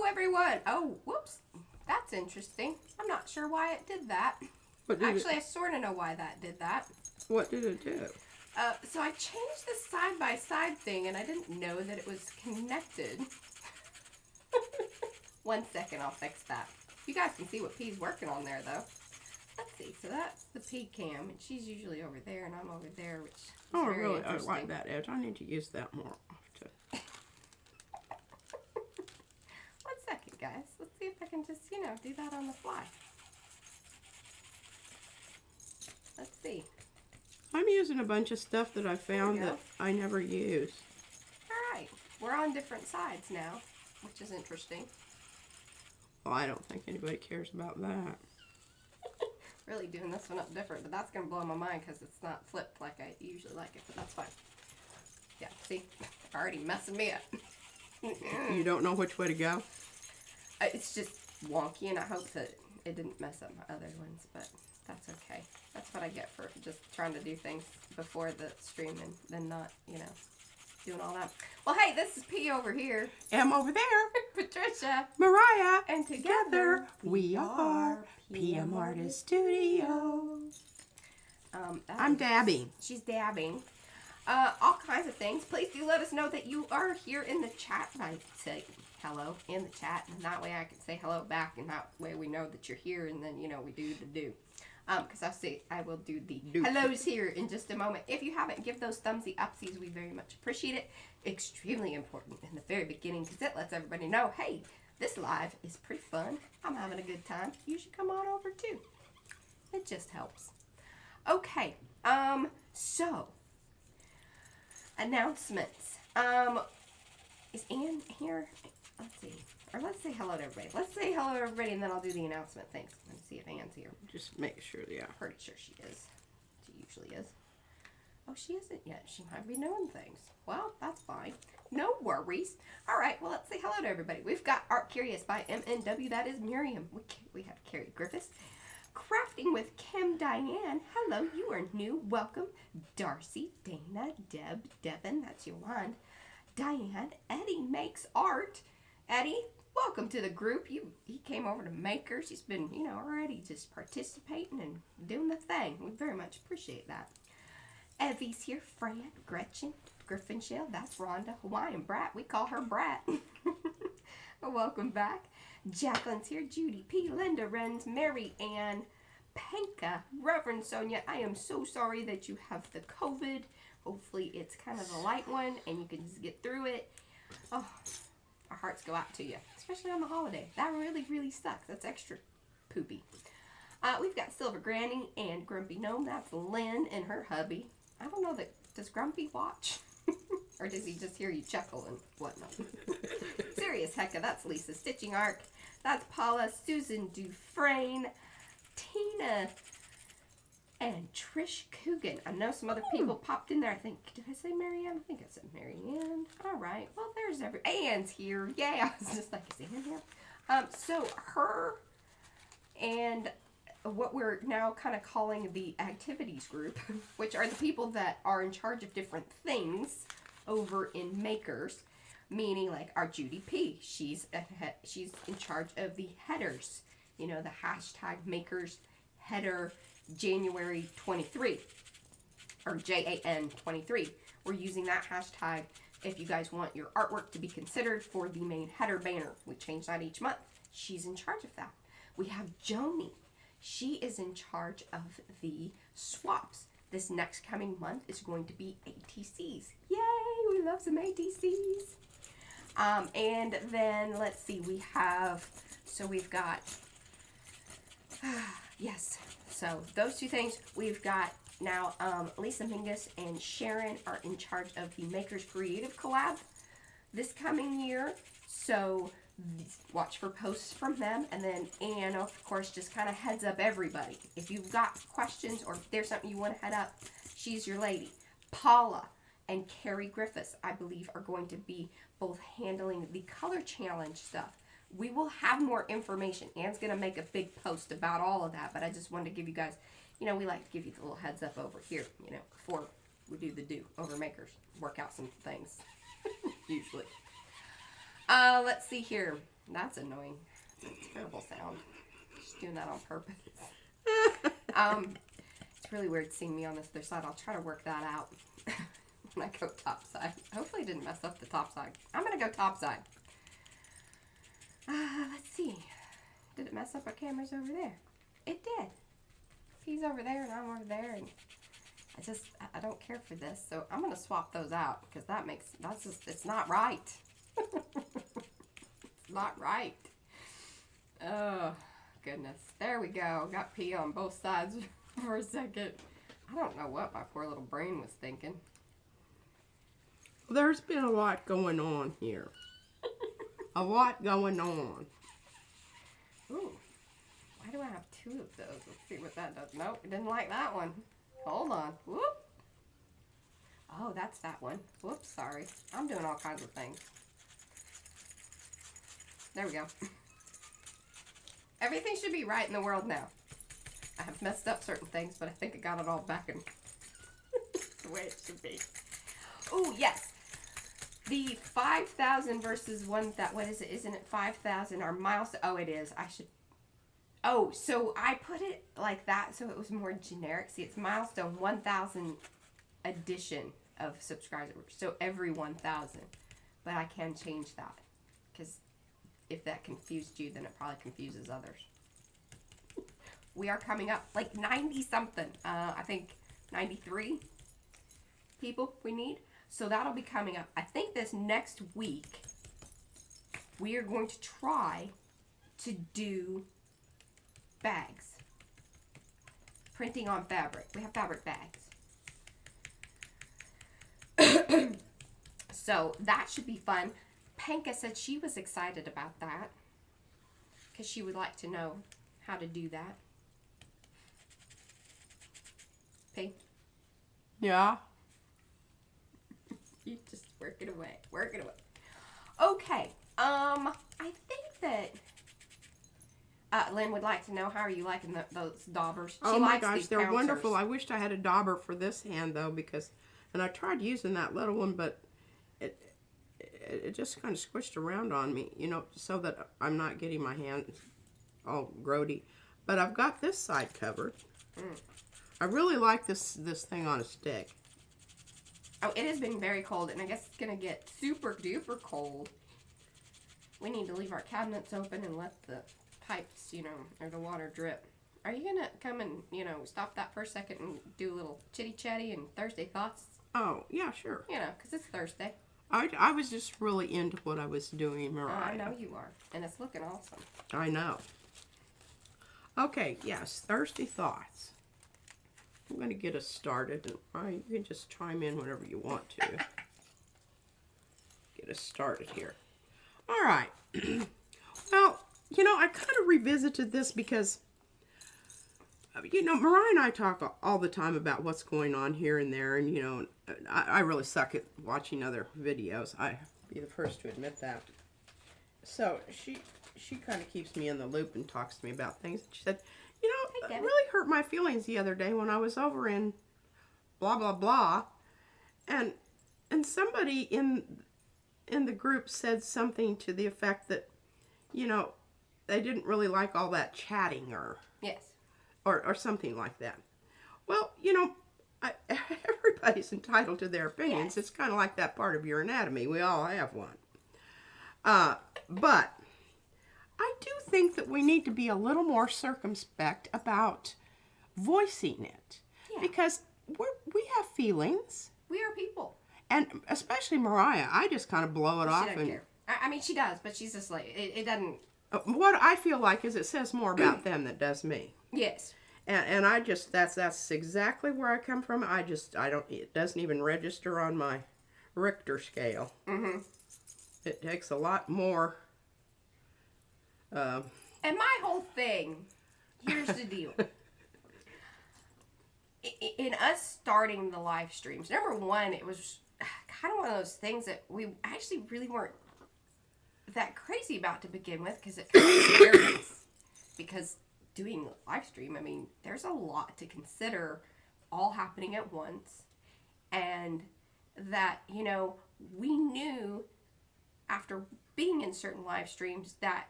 everyone. Oh, whoops. That's interesting. I'm not sure why it did that. Actually, I sort of know why that did that. What did it do? So I changed the side-by-side thing, and I didn't know that it was connected. 1 second, I'll fix that. You guys can see what P's working on there, though. Let's see. So that's the P cam, and she's usually over there, and I'm over there, which is very interesting. I like that edge. I need to use that more often. 1 second, guys. Let's see if I can just, do that on the fly. Let's see. I'm using a bunch of stuff that I found that I never use. All right. We're on different sides now, which is interesting. Well, I don't think anybody cares about that. Really doing this one up different, but that's going to blow my mind because it's not flipped like I usually like it, but that's fine. Yeah, see? Already messing me up. You don't know which way to go? It's just wonky, and I hope that it didn't mess up my other ones, but that's okay. That's what I get for just trying to do things before the stream and then not, doing all that. Well, hey, this is P over here. M over there. Patricia. Mariah. And together we are PM Artist Studio. I'm dabbing. She's dabbing. All kinds of things. Please do let us know that you are here in the chat. I say hello in the chat, and that way I can say hello back, and that way we know that you're here, and then, we do the do. Because I will do the hellos here in just a moment. If you haven't, give those thumbsy upsies. We very much appreciate it. Extremely important in the very beginning because it lets everybody know, hey, this live is pretty fun. I'm having a good time. You should come on over too. It just helps. Okay. So announcements. Is Ann here? Let's see. Or let's say hello to everybody. Let's say hello to everybody, and then I'll do the announcement things. Let's see if Ann's here. Just make sure, yeah. Pretty sure she is. She usually is. Oh, she isn't yet. She might be knowing things. Well, that's fine. No worries. All right, well, let's say hello to everybody. We've got Art Curious by MNW. That is Miriam. We have Carrie Griffiths. Crafting with Kim Diane. Hello, you are new. Welcome. Darcy, Dana, Deb, Devin. That's Yolande. Diane. Eddie makes art. Eddie, welcome to the group. He came over to Makers. He's been, already just participating and doing the thing. We very much appreciate that. Evie's here. Fran, Gretchen, Griffin Shell. That's Rhonda. Hawaiian Brat. We call her Brat. Welcome back. Jacqueline's here. Judy P. Linda Renz. Mary Ann. Panka. Reverend Sonia. I am so sorry that you have the COVID. Hopefully it's kind of a light one and you can just get through it. Oh, our hearts go out to you, especially on the holiday. That really, really sucks. That's extra poopy. We've got Silver Granny and Grumpy Gnome. That's Lynn and her hubby. I don't know does Grumpy watch? Or does he just hear you chuckle and whatnot? Serious Hecka. That's Lisa Stitching Arc. That's Paula, Susan Dufresne, Tina, and Trish Coogan. I know some other people popped in there. I think, did I say Marianne? I think I said Marianne. All right. Well, there's Ann's here. Yay. I was just like, is Ann here? So her and what we're now kind of calling the activities group, which are the people that are in charge of different things over in Makers, meaning like our Judy P. She's in charge of the headers. The hashtag Makers header January 23 or JAN 23. We're using that hashtag if you guys want your artwork to be considered for the main header banner. We change that each month. She's in charge of that. We have Joni. She is in charge of the swaps. This next coming month is going to be ATCs. Yay! We love some ATCs. And then let's see. We've got yes. So those two things, we've got now Lisa Mingus and Sharon are in charge of the Makers Creative Collab this coming year. So watch for posts from them. And then Anne, of course, just kind of heads up everybody. If you've got questions or if there's something you want to head up, she's your lady. Paula and Carrie Griffiths, I believe, are going to be both handling the color challenge stuff. We will have more information. Anne's going to make a big post about all of that, but I just wanted to give you guys, we like to give you the little heads up over here, before we do the do over Makers. Work out some things, usually. Let's see here. That's annoying. That's a terrible sound. She's doing that on purpose. It's really weird seeing me on this other side. I'll try to work that out when I go top side. Hopefully it didn't mess up the top side. I'm going to go top side. Let's see. Did it mess up our cameras over there? It did. He's over there and I'm over there, and I don't care for this. So I'm going to swap those out because it's not right. It's not right. Oh, goodness. There we go. Got pee on both sides for a second. I don't know what my poor little brain was thinking. There's been a lot going on here. A lot going on. Ooh. Why do I have two of those? Let's see what that does. Nope, didn't like that one. Hold on. Whoop. Oh, that's that one. Whoops, sorry. I'm doing all kinds of things. There we go. Everything should be right in the world now. I have messed up certain things, but I think I got it all back in the way it should be. Oh, yes. The 5,000 versus 1,000. What is it? Isn't it 5,000? Our milestone. Oh, it is. I should. Oh, so I put it like that so it was more generic. See, it's milestone 1,000 addition of subscribers. So every 1,000. But I can change that. Because if that confused you, then it probably confuses others. We are coming up like 90 something. I think 93 people we need. So that'll be coming up. I think this next week we are going to try to do bags. Printing on fabric. We have fabric bags. So that should be fun. Panka said she was excited about that because she would like to know how to do that. P? Yeah. You just work it away. Work it away. Okay. I think that Lynn would like to know, how are you liking those daubers? Oh my gosh, they're wonderful. I wished I had a dauber for this hand though, because, and I tried using that little one, but it just kind of squished around on me, you know, so that I'm not getting my hands all grody. But I've got this side covered. I really like this thing on a stick. Oh, it has been very cold, and I guess it's going to get super duper cold. We need to leave our cabinets open and let the pipes, you know, or the water drip. Are you going to come and, you know, stop that for a second and do a little chitty-chatty and Thursday thoughts? Oh, yeah, sure. You know, because it's Thursday. I was just really into what I was doing, Mariah. Oh, I know you are, and it's looking awesome. I know. Okay, yes, Thursday thoughts. I'm going to get us started, and you can just chime in whenever you want to. Get us started here. All right. Well, you know, I kind of revisited this because, you know, Mariah and I talk all the time about what's going on here and there, and, you know, I really suck at watching other videos. I'll be the first to admit that. So she kind of keeps me in the loop and talks to me about things. She said, you know, it really hurt my feelings the other day when I was over in blah, blah, blah. And somebody in the group said something to the effect that, you know, they didn't really like all that chatting or something like that. Well, you know, everybody's entitled to their opinions. Yes. It's kind of like that part of your anatomy. We all have one. But I do think that we need to be a little more circumspect about voicing it. Yeah. Because we have feelings. We are people. And especially Mariah, I just kind of blow it off. She doesn't care. I mean, she does, but she's just like, it doesn't. What I feel like is it says more about them than it does me. Yes. And I just, that's exactly where I come from. It doesn't even register on my Richter scale. Mm-hmm. It takes a lot more. And my whole thing, here's the deal. In us starting the live streams, number one, it was kind of one of those things that we actually really weren't that crazy about to begin with, because it kind of scared us. Because doing a live stream, I mean, there's a lot to consider all happening at once. And that, you know, we knew after being in certain live streams that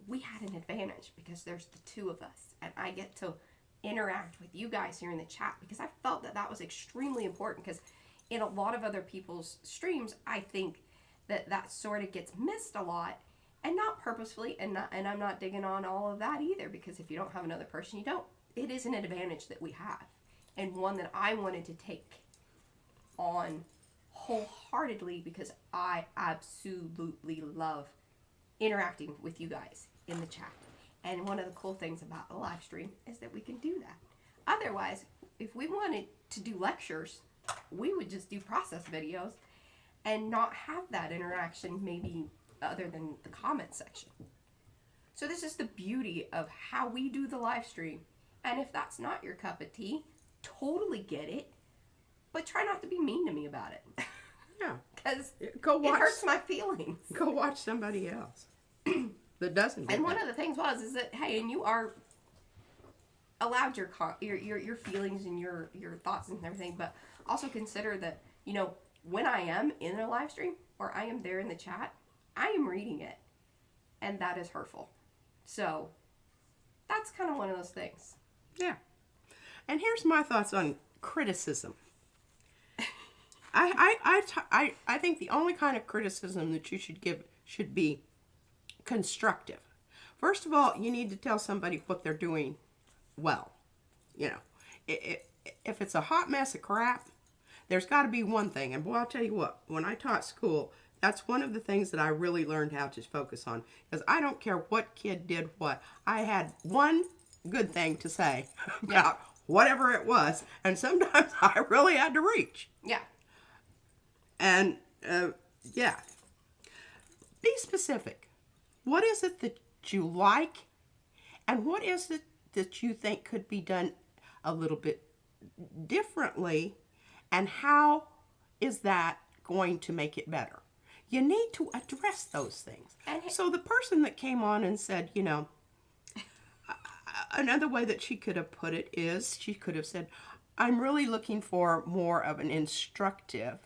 we had an advantage because there's the two of us and I get to interact with you guys here in the chat, because I felt that that was extremely important, because in a lot of other people's streams, I think that sort of gets missed a lot, and not purposefully, and I'm not digging on all of that either, because if you don't have another person, you don't. It is an advantage that we have, and one that I wanted to take on wholeheartedly, because I absolutely love interacting with you guys in the chat. And one of the cool things about a live stream is that we can do that. Otherwise, if we wanted to do lectures, we would just do process videos and not have that interaction, maybe other than the comment section. So this is the beauty of how we do the live stream. And if that's not your cup of tea, totally get it, but try not to be mean to me about it. Yeah. Because it watch, hurts my feelings. Go watch somebody else that doesn't get And one that. of the things is that, hey, and you are allowed your feelings and your thoughts and everything, but also consider that, you know, when I am in a live stream or I am there in the chat, I am reading it, and that is hurtful. So that's kind of one of those things. Yeah. And here's my thoughts on criticism. I think the only kind of criticism that you should give should be constructive. First of all, you need to tell somebody what they're doing well. You know, if it's a hot mess of crap, there's got to be one thing. And boy, I'll tell you what, when I taught school, that's one of the things that I really learned how to focus on. Because I don't care what kid did what. I had one good thing to say about whatever it was. And sometimes I really had to reach. Yeah. And, yeah. Be specific. What is it that you like? And what is it that you think could be done a little bit differently? And how is that going to make it better? You need to address those things. So the person that came on and said, you know, another way that she could have put it is, she could have said, I'm really looking for more of an instructive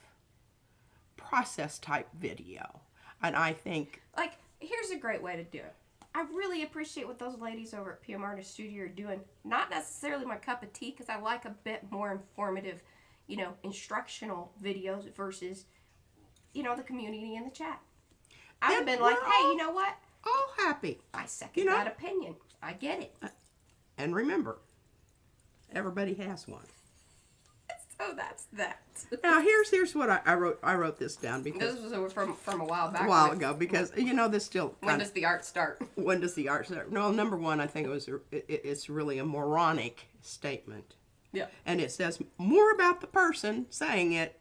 process type video. And I think, like, here's a great way to do it. I really appreciate what those ladies over at PM Artist Studio are doing. Not necessarily my cup of tea, because I like a bit more informative, you know, instructional videos versus, you know, the community in the chat. I have been like, hey, you know what? All happy. I second that opinion. I get it. And remember, everybody has one. So that's that. Now here's what I wrote. I wrote this down because this was from a while back. A while ago, because you know this still. When does the art start? When does the art start? No, number one, I think it's really a moronic statement. Yeah. And it says more about the person saying it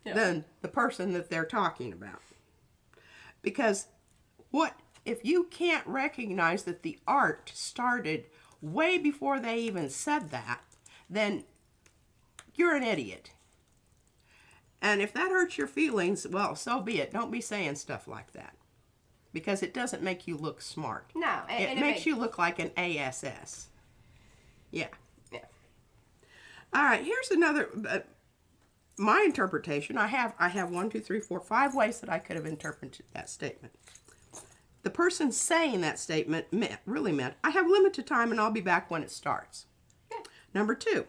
than the person that they're talking about. Because what if you can't recognize that the art started way before they even said that, then you're an idiot. And if that hurts your feelings, well, so be it. Don't be saying stuff like that. Because it doesn't make you look smart. No. It makes you look like an ASS. Yeah. Yeah. All right, here's another, my interpretation. I have 1, 2, 3, 4, 5 ways that I could have interpreted that statement. The person saying that statement really meant, I have limited time and I'll be back when it starts. Yeah. Number 2,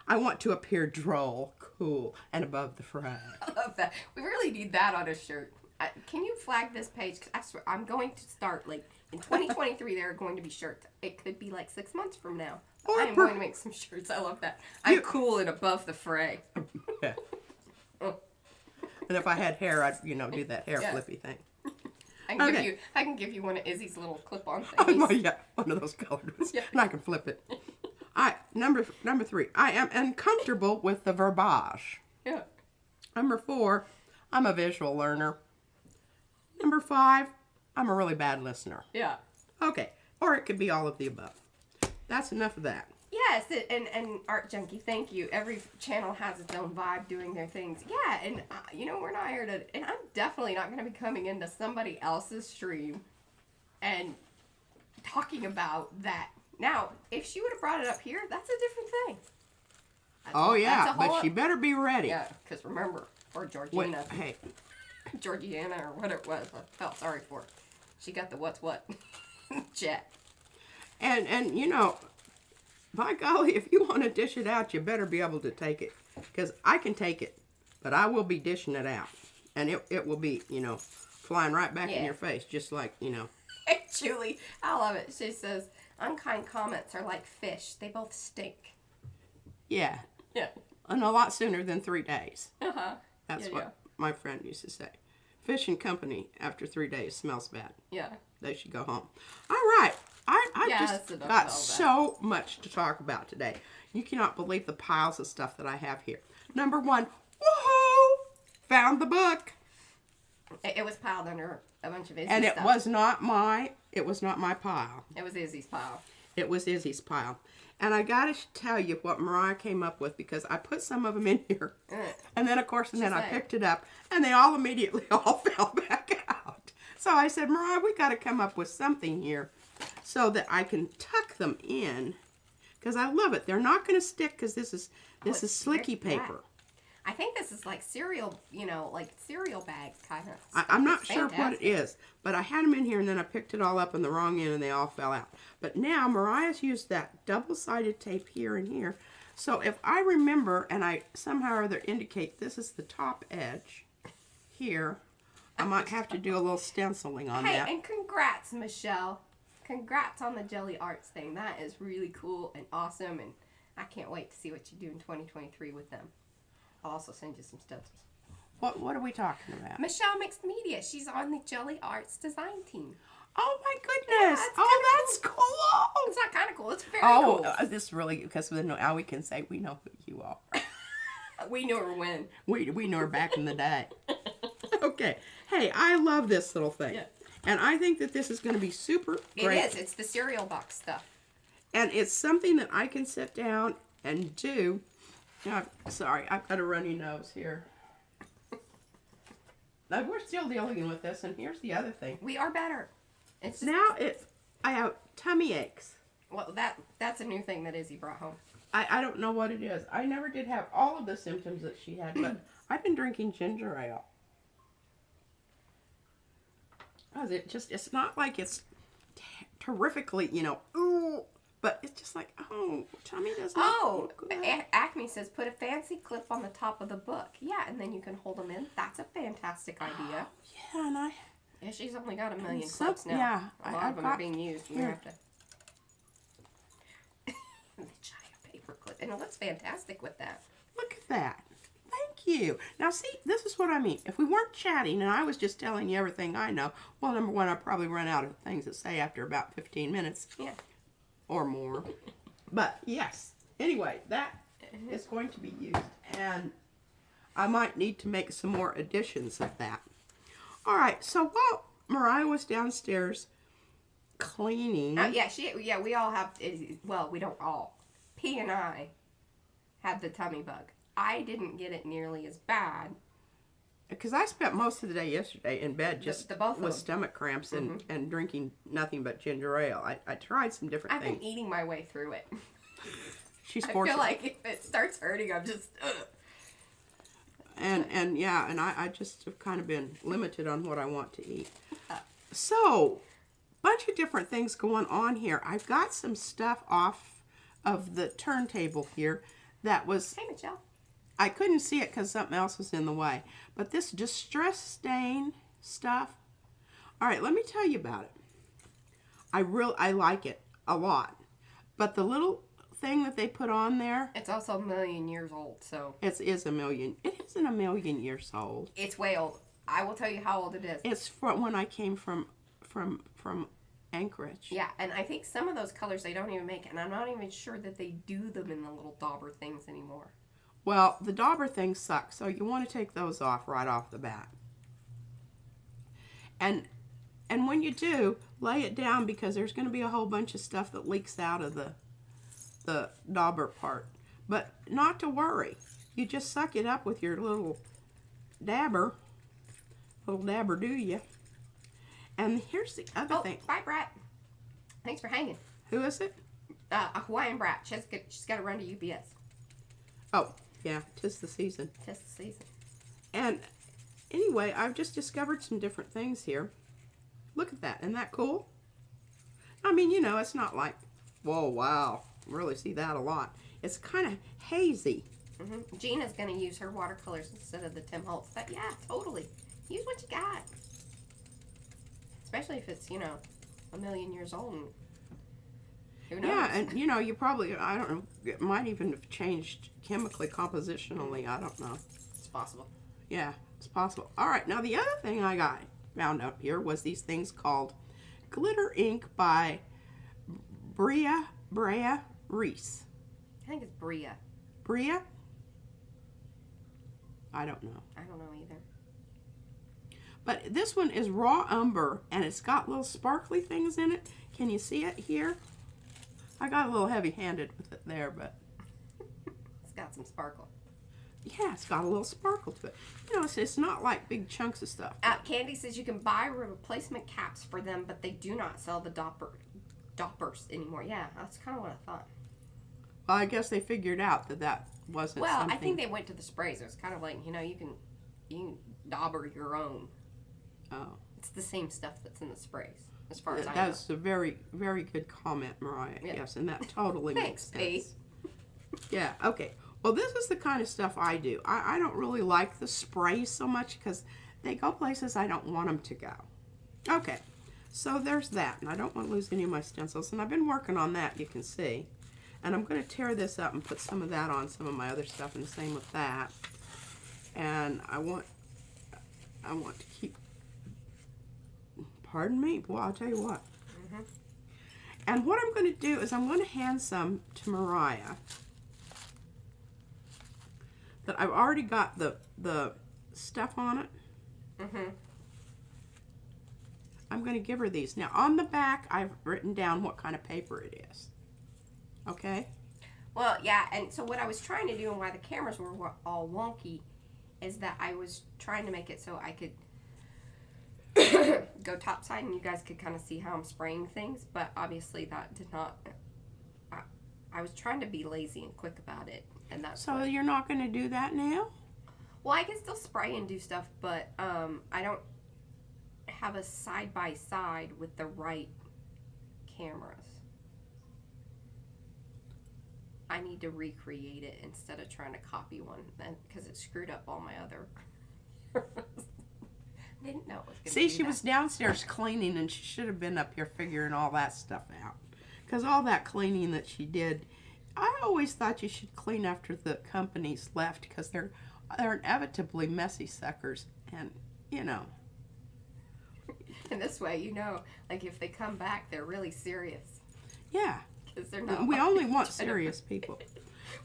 I want to appear droll, cool, and above the fray. I love that. We really need that on a shirt. Can you flag this page? 'Cause I swear, I'm going to start, like, in 2023, there are going to be shirts. It could be, like, 6 months from now. I am going to make some shirts. I love that. I'm cool and above the fray. Yeah. And if I had hair, I'd, do that hair flippy thing. I can give you one of Izzy's little clip-on things. Oh, yeah, one of those colored ones. Yeah. And I can flip it. All right, number 3. I am uncomfortable with the verbiage. Yeah. Number 4, I'm a visual learner. Number 5, I'm a really bad listener. Yeah. Okay, or it could be all of the above. That's enough of that. Yes, and Art Junkie, thank you. Every channel has its own vibe doing their things. Yeah, and we're not here to, and I'm definitely not going to be coming into somebody else's stream and talking about that. Now, if she would have brought it up here, that's a different thing. But she better be ready. Yeah, because remember, or Georgina. Hey, Georgiana or what it was. I felt sorry for her. She got the what's what check. And you know, by golly, if you want to dish it out, you better be able to take it. Because I can take it, but I will be dishing it out. And it will be, you know, flying right back in your face, just like, you know. Hey, Julie, I love it. She says, unkind comments are like fish. They both stink. Yeah. Yeah. And a lot sooner than 3 days. Uh-huh. That's what my friend used to say. Fish and company after 3 days smells bad. Yeah. They should go home. All right. I just got so much to talk about today. You cannot believe the piles of stuff that I have here. Number one, woohoo! Found the book. It was piled under a bunch of Izzy's And it stuff. was not my pile. It was Izzy's pile. It was Izzy's pile. And I got to tell you what Mariah came up with, because I put some of them in here. And then, of course, I picked it up, and they all immediately all fell back out. So I said, Mariah, we got to come up with something here so that I can tuck them in, because I love it. They're not going to stick, because this is slicky paper. I think this is like cereal, you know, like cereal bag kind of. I'm not sure what it is, but I had them in here, and then I picked it all up in the wrong end, and they all fell out. But now Mariah's used that double-sided tape here and here. So if I remember, and I somehow or other indicate this is the top edge here, I might have to do a little stenciling on that. Hey, and congrats, Michelle. Congrats on the Jelly Arts thing. That is really cool and awesome, and I can't wait to see what you do in 2023 with them. I'll also send you some stencils. What are we talking about? Michelle Mixed Media. She's on the Jelly Arts design team. Oh my goodness! That's cool. It's not kind of cool. It's very cool. This really, because now we can say we know who you are. We knew her when. We knew her back in the day. Okay. Hey, I love this little thing. Yeah. And I think that this is going to be super great. It is. It's the cereal box stuff. And it's something that I can sit down and do. Sorry, I've got a runny nose here. Now, we're still dealing with this, and here's the other thing. We are better. It's just, I have tummy aches. Well, that's a new thing that Izzy brought home. I don't know what it is. I never did have all of the symptoms that she had, but I've been drinking ginger ale. It's not like it's terrifically, you know, ooh, but it's just like, tummy does not look good. Acme says put a fancy clip on the top of the book. Yeah, and then you can hold them in. That's a fantastic idea. Yeah, and Yeah, she's only got 1 million clips now. Yeah. A lot of them are being used. You have to... the giant paper clip. And it looks fantastic with that. Look at that. Thank you. Now, see, this is what I mean. If we weren't chatting and I was just telling you everything I know, well, number one, I'd probably run out of things to say after about 15 minutes. Yeah. Or more. But, yes. Anyway, that is going to be used. And I might need to make some more additions of that. All right. So, while Mariah was downstairs cleaning. Yeah, we all have, well, we don't all. P and I had the tummy bug. I didn't get it nearly as bad. Because I spent most of the day yesterday in bed just both with stomach cramps and drinking nothing but ginger ale. I tried some different things. I've been eating my way through it. She's I forced. feel like if it starts hurting, I'm just... And I just have kind of been limited on what I want to eat. So, bunch of different things going on here. I've got some stuff off of the turntable here that was... Hey, Michelle. I couldn't see it because something else was in the way. But this distress stain stuff, all right, let me tell you about it. I like it a lot. But the little thing that they put on there... It's also 1 million years old, so... It isn't 1 million years old. It's way old. I will tell you how old it is. It's from when I came from Anchorage. Yeah, and I think some of those colors they don't even make, and I'm not even sure that they do them in the little dauber things anymore. Well, the dauber things suck, so you want to take those off right off the bat. And when you do, lay it down because there's going to be a whole bunch of stuff that leaks out of the dauber part. But not to worry. You just suck it up with your little dabber. Little dabber do ya. And here's the other thing. Bye, Brat. Thanks for hanging. Who is it? A Hawaiian Brat. She's got to run to UPS. Oh, yeah. 'Tis the season. 'Tis the season. And anyway, I've just discovered some different things here. Look at that. Isn't that cool? I mean, you know, it's not like, whoa, wow. Really see that a lot. It's kind of hazy. Gina's going to use her watercolors instead of the Tim Holtz. But yeah, totally. Use what you got. Especially if it's, you know, a million years old. And who knows? Yeah, and you know, you probably, I don't know, it might even have changed chemically, compositionally. I don't know. It's possible. Yeah, it's possible. All right, now the other thing I got found up here was these things called Glitter Ink by Brea Reese. I think it's Brea. Brea? I don't know. I don't know either. But this one is raw umber, and it's got little sparkly things in it. Can you see it here? I got a little heavy-handed with it there, but... It's got some sparkle. Yeah, it's got a little sparkle to it. You know, it's not like big chunks of stuff. Candy says you can buy replacement caps for them, but they do not sell the doppers anymore. Yeah, that's kind of what I thought. Well, I guess they figured out that that wasn't Well, something... I think they went to the sprays. It was kind of like, you know, you can dauber your own. Oh. It's the same stuff that's in the sprays, as far as I know. That's a very, very good comment, Mariah. Yeah. Yes, and that totally makes Thanks, sense. Yeah, okay. Well, this is the kind of stuff I do. I don't really like the sprays so much because they go places I don't want them to go. Okay, so there's that. And I don't want to lose any of my stencils. And I've been working on that, you can see. And I'm going to tear this up and put some of that on some of my other stuff, and the same with that. And I want to keep... Pardon me? Well, I'll tell you what. And what I'm going to do is I'm going to hand some to Mariah. That I've already got the stuff on it. I'm going to give her these. Now, on the back, I've written down what kind of paper it is. Okay? Well, yeah, and so what I was trying to do and why the cameras were all wonky is that I was trying to make it so I could go topside and you guys could kind of see how I'm spraying things, but obviously that did not... I was trying to be lazy and quick about it, and that's So what, you're not going to do that now? well, I can still spray and do stuff, but I don't have a side-by-side with the right cameras. I need to recreate it instead of trying to copy one, because it screwed up all my other... Didn't know it was going to See, she was downstairs cleaning, and she should have been up here figuring all that stuff out. Because all that cleaning that she did, I always thought you should clean after the company's left, because they're inevitably messy suckers, and, you know. And this way, you know, like if they come back, they're really serious. Yeah. Because they're not. We only want serious people.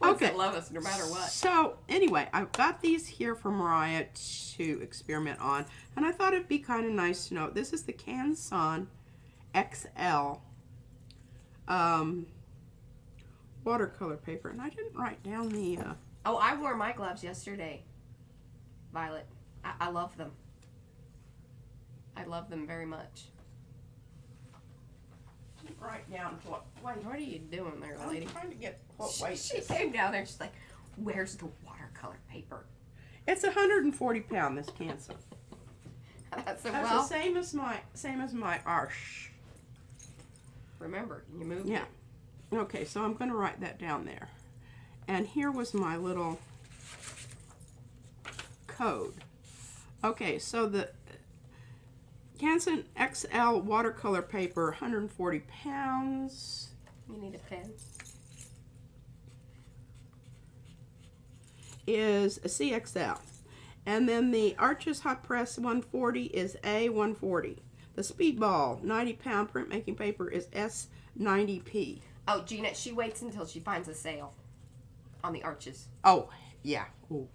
Okay. That love us no matter what. So, anyway, I've got these here for Mariah to experiment on. And I thought it'd be kind of nice to know. This is the Canson XL watercolor paper. And I didn't write down the... Oh, I wore my gloves yesterday, Violet. I love them. I love them very much. Write down what... Wait, What are you doing there, lady? I'm trying to get what weight She came down there. She's like, "Where's the watercolor paper?" It's 140 pound. This Canson. That's That's the same as my Arch. Remember, you moved. Yeah. Okay, so I'm going to write that down there. And here was my little code. Okay, so the Canson XL watercolor paper, 140 pounds. You need a pen. Is a CXL. And then the Arches Hot Press 140 is A140. The Speedball 90 pound printmaking paper is S90P. Oh, Gina, she waits until she finds a sale on the Arches. Oh, yeah. Ooh.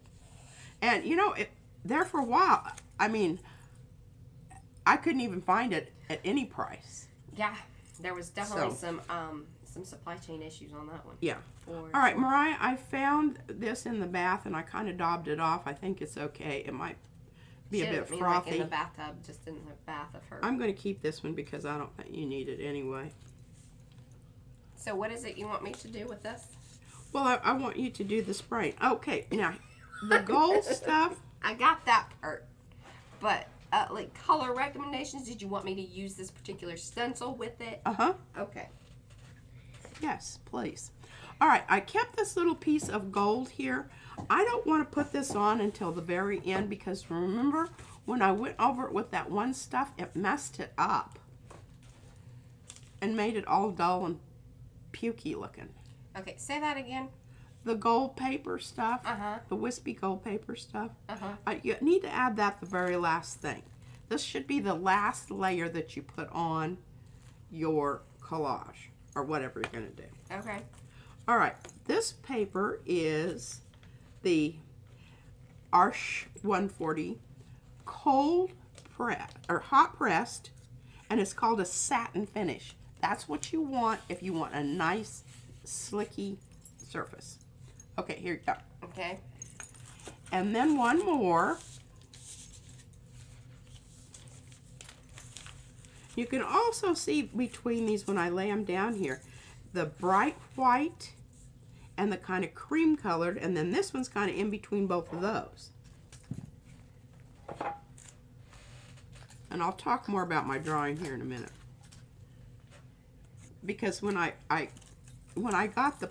And, you know, there for a while, I mean, I couldn't even find it at any price. Yeah, there was definitely some supply chain issues on that one. Yeah. All right, Mariah, I found this in the bath, and I kind of daubed it off. I think it's okay. It might be a bit frothy. Like in the bathtub, just in the bath of her. I'm going to keep this one because I don't think you need it anyway. So what is it you want me to do with this? Well, I want you to do the spray. Okay, now, the gold stuff. I got that part. But like color recommendations, did you want me to use this particular stencil with it? Uh-huh. Okay. Yes, please. All right, I kept this little piece of gold here. I don't want to put this on until the very end because remember when I went over it with that one stuff, it messed it up and made it all dull and pukey looking. Okay, say that again. The gold paper stuff, Uh-huh. the wispy gold paper stuff, Uh-huh. you need to add that the very last thing. This should be the last layer that you put on your collage or whatever you're going to do. Okay. All right, this paper is the Arch 140 cold press or hot pressed, and it's called a satin finish. That's what you want if you want a nice slicky surface. Okay, here you go. Okay. And then one more. You can also see between these when I lay them down here, the bright white and the kind of cream colored, and then this one's kind of in between both of those. And I'll talk more about my drawing here in a minute. Because when I got the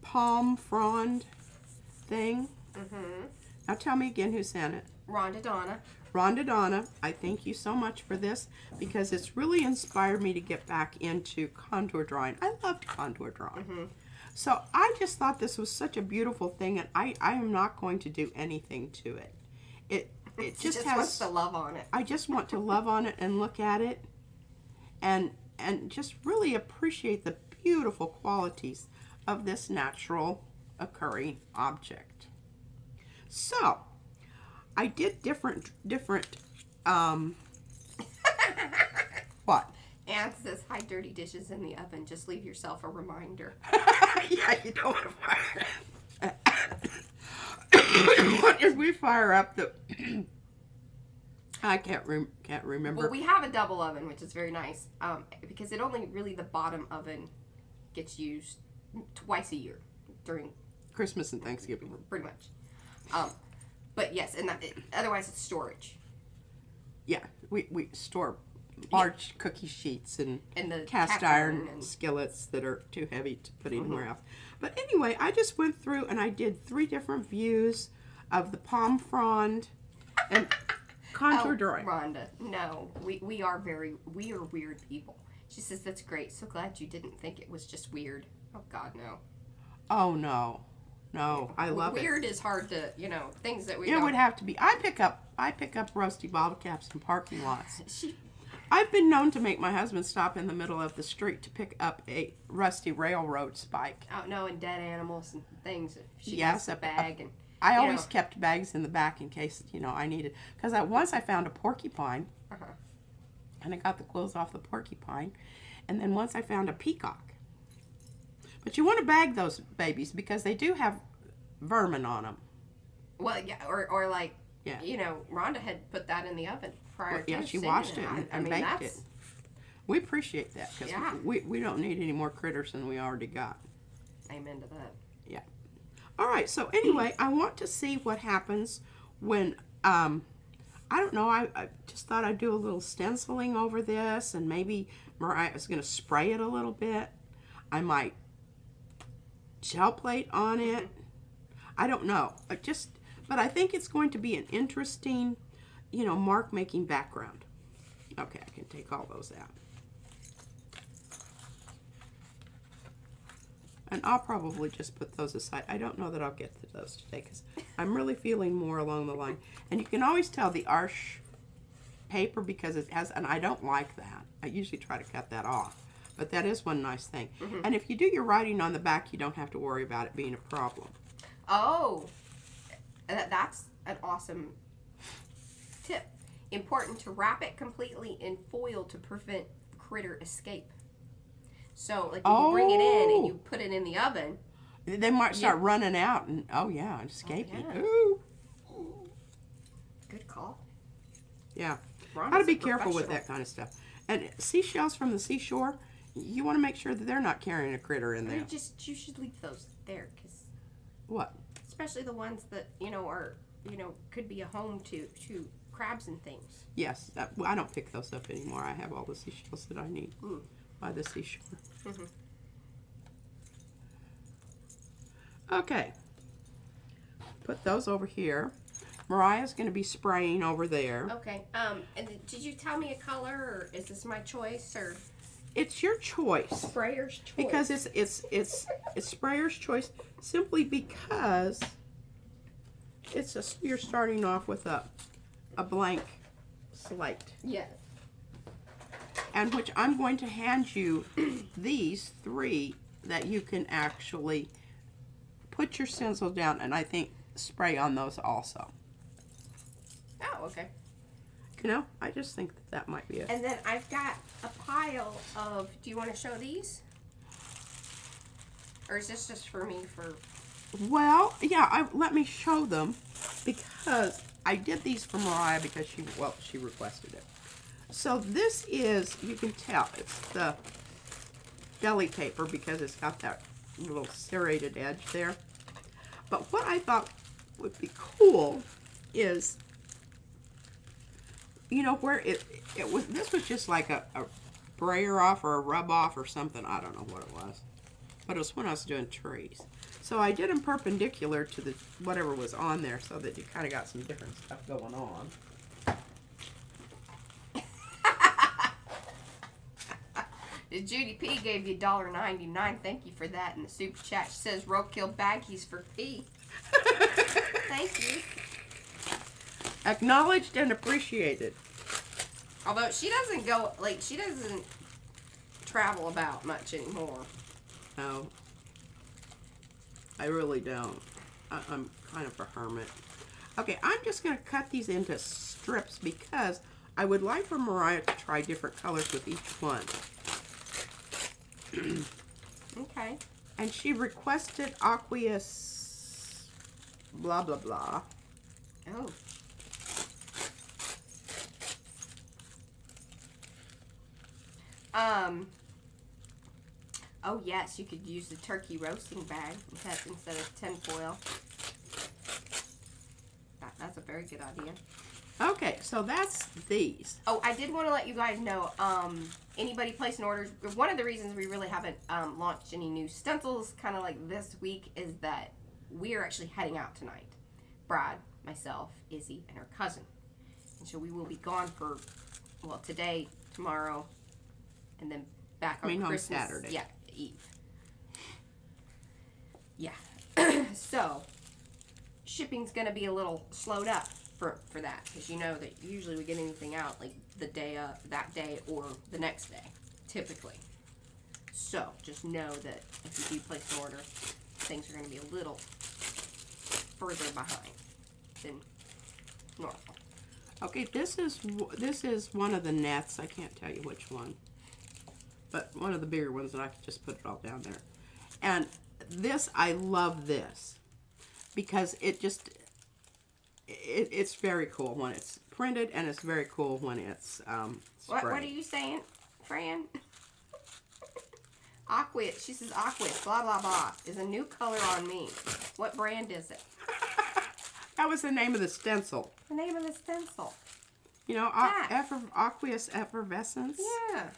palm frond thing, now tell me again who sent it. Rhonda Donna. Rhonda Donna, I thank you so much for this because it's really inspired me to get back into contour drawing. I loved contour drawing. So I just thought this was such a beautiful thing, and I am not going to do anything to it. It just has wants to love on it. I just want to love on it and look at it and just really appreciate the beautiful qualities of this natural occurring object. So I did different what? Anne says, hide dirty dishes in the oven. Just leave yourself a reminder. Yeah, you don't want to fire. What did we fire up the? I can't remember. Well, we have a double oven, which is very nice, because it only really the bottom oven gets used twice a year during Christmas and Thanksgiving, pretty much. But yes, and otherwise it's storage. Yeah, we store large cookie sheets and the cast iron skillets that are too heavy to put anywhere else. But anyway, I just went through and I did 3 different views of the palm frond and contour drawing. Rhonda, no, we are weird people. She says that's great. So glad you didn't think it was just weird. Oh God, no. Oh no, I love it. Weird is hard to, things that we. It would have to be. I pick up rusty bottle caps in parking lots. I've been known to make my husband stop in the middle of the street to pick up a rusty railroad spike. Out knowing dead animals and things. She Yes, has a bag and. I always kept bags in the back in case I needed. Because once I found a porcupine, and I got the quills off the porcupine, and then once I found a peacock. But you want to bag those babies because they do have vermin on them. Well, yeah, or like, Rhonda had put that in the oven prior to. Yeah, she washed it and baked it. We appreciate that because we don't need any more critters than we already got. Amen to that. Yeah. All right. So anyway, I want to see what happens when I don't know. I just thought I'd do a little stenciling over this, and maybe Mariah is going to spray it a little bit. I might gel plate on it. I don't know. But I think it's going to be an interesting, mark making background. Okay, I can take all those out. And I'll probably just put those aside. I don't know that I'll get to those today because I'm really feeling more along the line. And you can always tell the Arch paper because it has, and I don't like that. I usually try to cut that off. But that is one nice thing. And if you do your writing on the back, you don't have to worry about it being a problem. Oh, that's an awesome tip. Important to wrap it completely in foil to prevent critter escape. So, like, when you bring it in and you put it in the oven, they might start running out and, escaping. Yeah. Ooh. Good call. Yeah. Rhonda's Got to be a careful with professional. that kind of stuff. And seashells from the seashore, you want to make sure that they're not carrying a critter in there. You should leave those there, because What? especially the ones that are could be a home to crabs and things. Yes, I don't pick those up anymore. I have all the seashells that I need by the seashore. Mm-hmm. Okay, put those over here. Mariah's going to be spraying over there. Okay. And did you tell me a color, or is this my choice, or? It's your choice. Sprayer's choice. Because it's sprayer's choice simply because you're starting off with a blank slate. Yes. And which I'm going to hand you these 3 that you can actually put your stencil down and I think spray on those also. Oh, okay. I just think that might be it. And then I've got a pile of, do you want to show these? Or is this just for me for... Well, yeah, let me show them because I did these for Mariah because she requested it. So this is, you can tell, it's the deli paper because it's got that little serrated edge there. But what I thought would be cool is, where it was, this was just like a brayer off or a rub off or something. I don't know what it was. But it was when I was doing trees. So I did them perpendicular to the whatever was on there so that you kind of got some different stuff going on. Judy P gave you $1.99. Thank you for that in the super chat. She says roadkill baggies for P. Thank you. Acknowledged and appreciated. Although she doesn't travel about much anymore. No, I really don't. I'm kind of a hermit. Okay, I'm just going to cut these into strips because I would like for Mariah to try different colors with each one. Okay. And she requested aqueous blah blah blah. Oh. Oh yes, you could use the turkey roasting bag instead of tinfoil. That's a very good idea. Okay, so that's these. Oh, I did want to let you guys know, anybody placing orders, one of the reasons we really haven't launched any new stencils kind of like this week is that we are actually heading out tonight. Brad, myself, Izzy, and her cousin. And so we will be gone for, today, tomorrow, and then back on Christmas. Saturday. Yeah, Eve. Yeah. So, shipping's going to be a little slowed up for that, because you know that usually we get anything out like the day of that day or the next day, typically. So just know that if you do place an order, things are going to be a little further behind than normal. Okay, this is one of the nets. I can't tell you which one, but one of the bigger ones, and I can just put it all down there. And this, I love this because it's very cool when it's printed, and it's very cool when it's sprayed. What are you saying, Fran? Aqueous. She says aqueous, blah, blah, blah, is a new color on me. What brand is it? That was the name of the stencil. The name of the stencil. You know, aqueous effervescence. Yeah.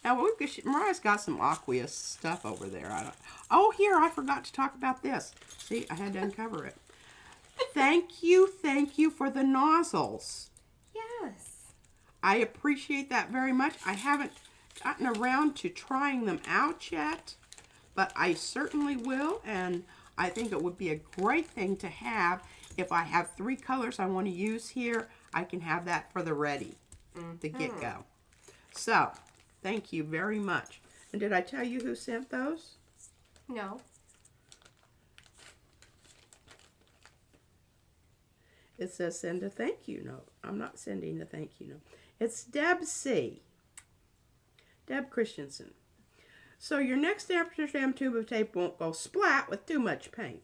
Now, Mariah's got some aqueous stuff over there. Oh, here, I forgot to talk about this. See, I had to uncover it. Thank you for the nozzles. Yes. I appreciate that very much. I haven't gotten around to trying them out yet, but I certainly will, and I think it would be a great thing to have. If I have 3 colors I want to use here, I can have that for the ready, the get-go. So, thank you very much. And did I tell you who sent those? No. It says send a thank you note. I'm not sending a thank you note. It's Deb C. Deb Christensen. So your next Amsterdam tube of tape won't go splat with too much paint.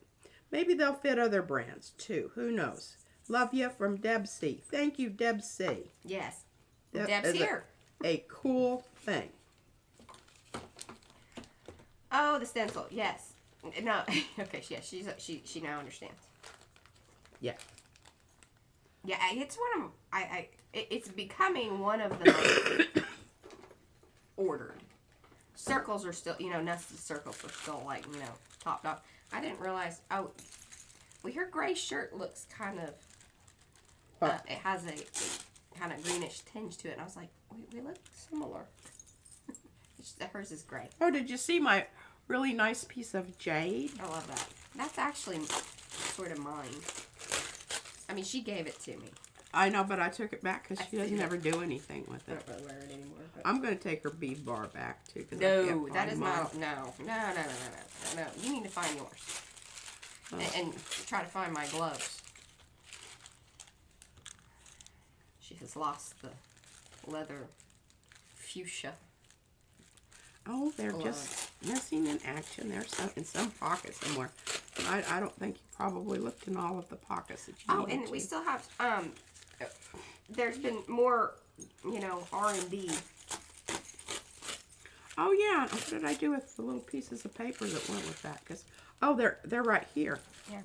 Maybe they'll fit other brands too. Who knows? Love you from Deb C. Thank you, Deb C. Yes. That Deb's is here. A cool thing. Oh, the stencil. Yes. No. Okay. Yeah. She now understands. Yeah. Yeah, it's one of it's becoming one of the most ordered. Circles are still, nested circles are still like, top dog. I didn't realize. Oh, well, your gray shirt looks kind of. It has a kind of greenish tinge to it, and I was like, we look similar. Hers is gray. Oh, did you see my really nice piece of jade? I love that. That's actually sort of mine. I mean, she gave it to me. I know, but I took it back because she doesn't ever do anything with it. I don't really wear it anymore. But... I'm going to take her bead bar back, too. No, that is not... No. You need to find yours. Oh. And try to find my gloves. She has lost the leather fuchsia. Oh, they're just missing in action. They're in some pocket somewhere. I don't think you probably looked in all of the pockets that you needed and to. We still have... there's been more, R&D. Oh, yeah. What did I do with the little pieces of paper that went with that? Because, oh, they're right here. Yeah.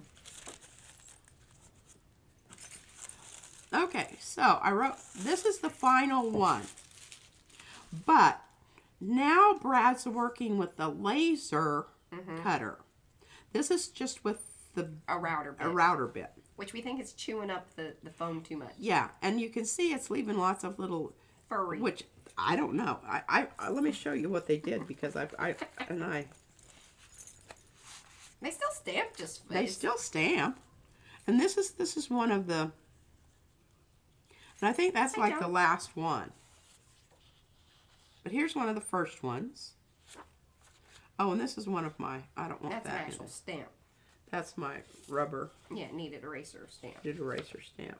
Okay, so I wrote, this is the final one. But now Brad's working with the laser cutter. This is just with a router bit. A router bit. Which we think is chewing up the foam too much. Yeah, and you can see it's leaving lots of little... Furry. Which, I don't know. I let me show you what they did, because I... They still stamp just... They still stamp. And this is one of the... And I think that's like the last one. But here's one of the first ones. Oh, and this is one of my... I don't want that. That's an actual stamp. That's my rubber. Yeah, kneaded eraser stamp. Kneaded eraser stamp.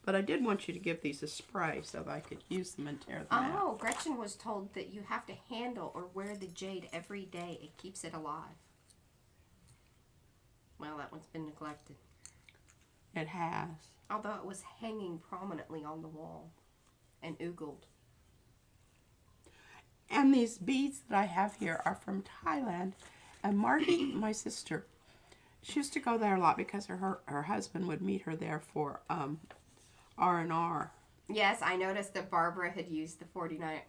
But I did want you to give these a spray so that I could use them and tear them out. Oh, Gretchen was told that you have to handle or wear the jade every day. It keeps it alive. Well, that one's been neglected. It has. Although it was hanging prominently on the wall and oogled. And these beads that I have here are from Thailand. And Marty, my sister, she used to go there a lot because her husband would meet her there for R&R. Yes, I noticed that Barbara had used the 49...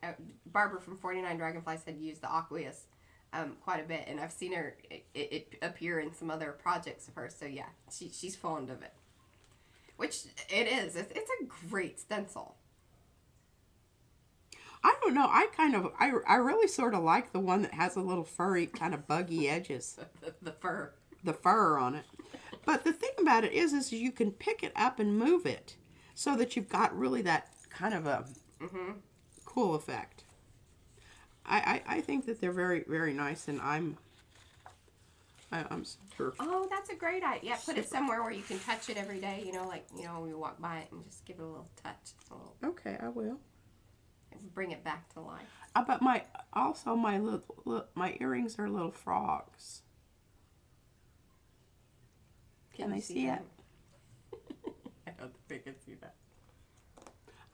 Barbara from 49 Dragonflies had used the Aqueous quite a bit. And I've seen her it appear in some other projects of hers. So yeah, she's fond of it. Which it is. It's a great stencil. I don't know. I really sort of like the one that has a little furry, kind of buggy edges. The fur. The fur on it. But the thing about it is you can pick it up and move it so that you've got really that kind of a cool effect. I think that they're very, very nice, and I'm super... Oh, that's a great idea. Yeah, put it somewhere where you can touch it every day, when you walk by it, and just give it a little touch. Okay, I will. Bring it back to life. But my earrings are little frogs. Can they see it? I don't think they can see that.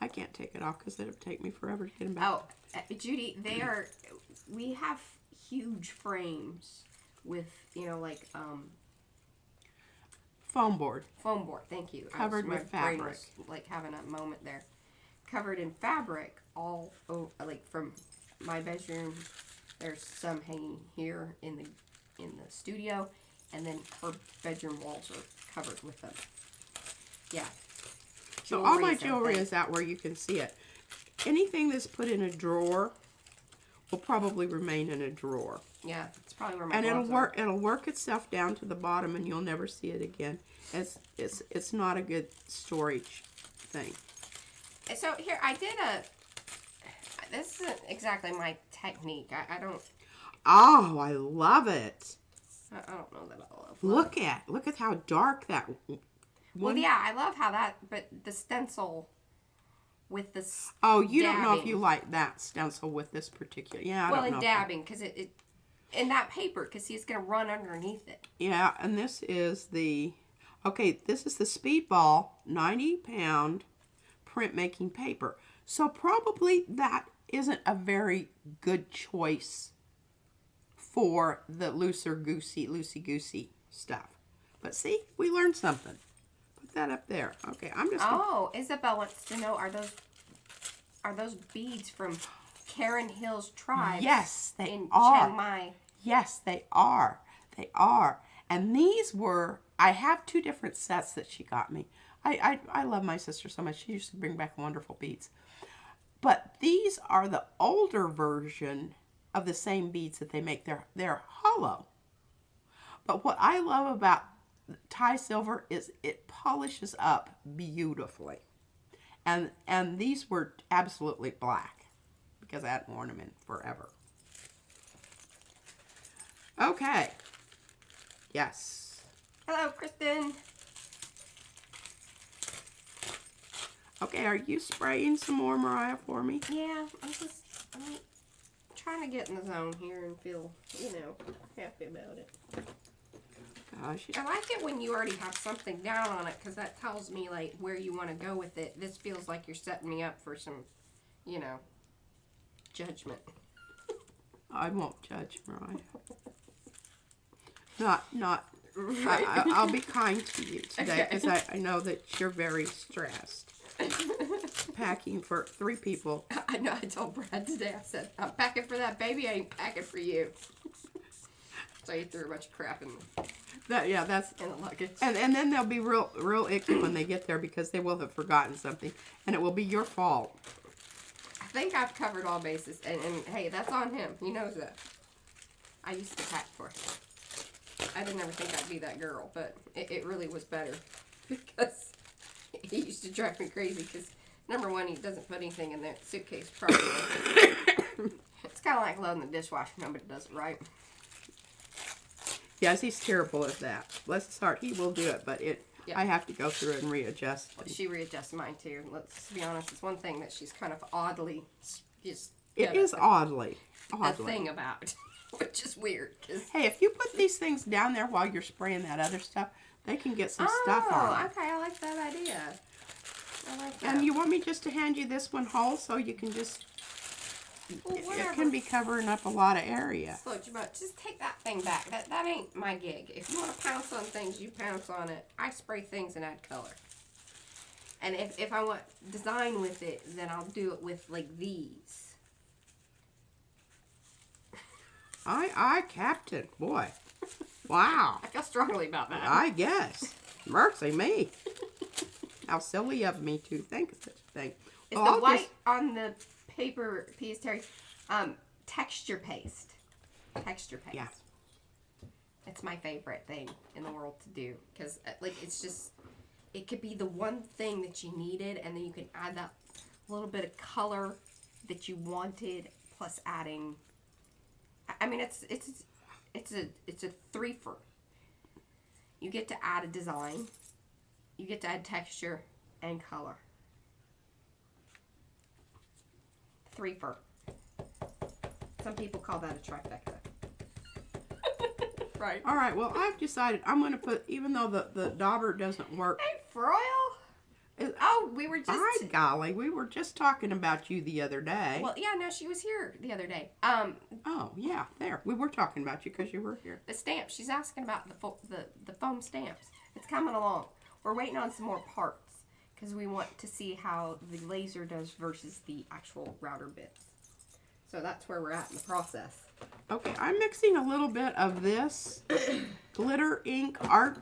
I can't take it off because it would take me forever to get them back. Oh, Judy, we have huge frames with, foam board. Foam board, thank you. Covered with fabric. My brain was, having a moment there. Covered in fabric all over, from my bedroom. There's some hanging here in the studio, and then her bedroom walls are covered with them. Yeah. So all my jewelry is out where you can see it. Anything that's put in a drawer will probably remain in a drawer. Yeah, it's probably where my and gloves are. It'll work itself down to the bottom, and you'll never see it again. It's not a good storage thing. So here, I did this isn't exactly my technique. I don't... Oh, I love it. I don't know that I love it. Look at how dark that one. Well, yeah, I love how that, but the stencil with the Oh, you dabbing. Don't know if you like that stencil with this particular... Yeah, I don't know. Well, and dabbing, because it in that paper, because see, it's going to run underneath it. Yeah, and this is the... Okay, this is the Speedball 90-pound printmaking paper. So probably that isn't a very good choice for the loosey-goosey stuff. But see, we learned something. Put that up there. Okay, I'm just. Oh, Isabel wants to know, are those beads from Karen Hill's tribe? Yes, they in are. Chiang Mai. Yes, they are. They are. And these were, I have 2 different sets that she got me. I love my sister so much. She used to bring back wonderful beads. But these are the older version of the same beads that they make. They're hollow. But what I love about Thai silver is it polishes up beautifully. And these were absolutely black because I hadn't worn them in forever. Okay. Yes. Hello, Kristen. Okay, are you spraying some more, Mariah, for me? Yeah, I'm trying to get in the zone here and feel, happy about it. Gosh. I like it when you already have something down on it because that tells me, like, where you want to go with it. This feels like you're setting me up for some, judgment. I won't judge, Mariah. Not. Right. I'll be kind to you today because Okay. I know that you're very stressed. Packing for 3 people. I know. I told Brad today. I said, "I'm packing for that baby. I ain't packing for you." So he threw a bunch of crap in That's the luggage. and then they'll be real icky when they get there because they will have forgotten something and it will be your fault. I think I've covered all bases, and hey, that's on him. He knows that. I used to pack for him. I didn't ever think I'd be that girl, but it really was better because he used to drive me crazy because, number one, he doesn't put anything in the suitcase properly. It's kind of like loading the dishwasher. Nobody does it right. Yes, he's terrible at that. Bless his heart, he will do it, but Yeah. I have to go through it and readjust. She readjusts mine too. Let's be honest. It's one thing that she's kind of oddly just. It is oddly. A thing about, which is weird. Cause, Hey, if you put these things down there while you're spraying that other stuff, they can get some stuff on them. Okay, I like that idea. I like that. And you want me just to hand you this one whole so you can just... Well, it can be covering up a lot of area. Float your boat. Just take that thing back. That ain't my gig. If you want to pounce on things, you pounce on it. I spray things and add color. And if I want design with it, then I'll do it with like these. Captain, boy. Wow. I feel strongly about that. I guess. Mercy me. How silly of me to think of such a thing. Is Well, the white on the paper piece, Terry, texture paste. Texture paste. Yeah. It's my favorite thing in the world to do because, like, it's just, it could be the one thing that you needed, and then you can add that little bit of color that you wanted, plus adding. I mean, it's a three-fer. You get to add a design, you get to add texture and color. Three-fer. Some people call that a trifecta. Right. All right, well, I've decided I'm going to put, even though the dauber doesn't work. Hey, Froyle. Oh, we were just. By golly, we were just talking about you the other day. Well, yeah, no, she was here the other day. Oh, yeah, there. We were talking about you because you were here. The stamps. She's asking about the foam stamps. It's coming along. We're waiting on some more parts because we want to see how the laser does versus the actual router bits. So that's where we're at in the process. Okay, I'm mixing a little bit of this glitter ink art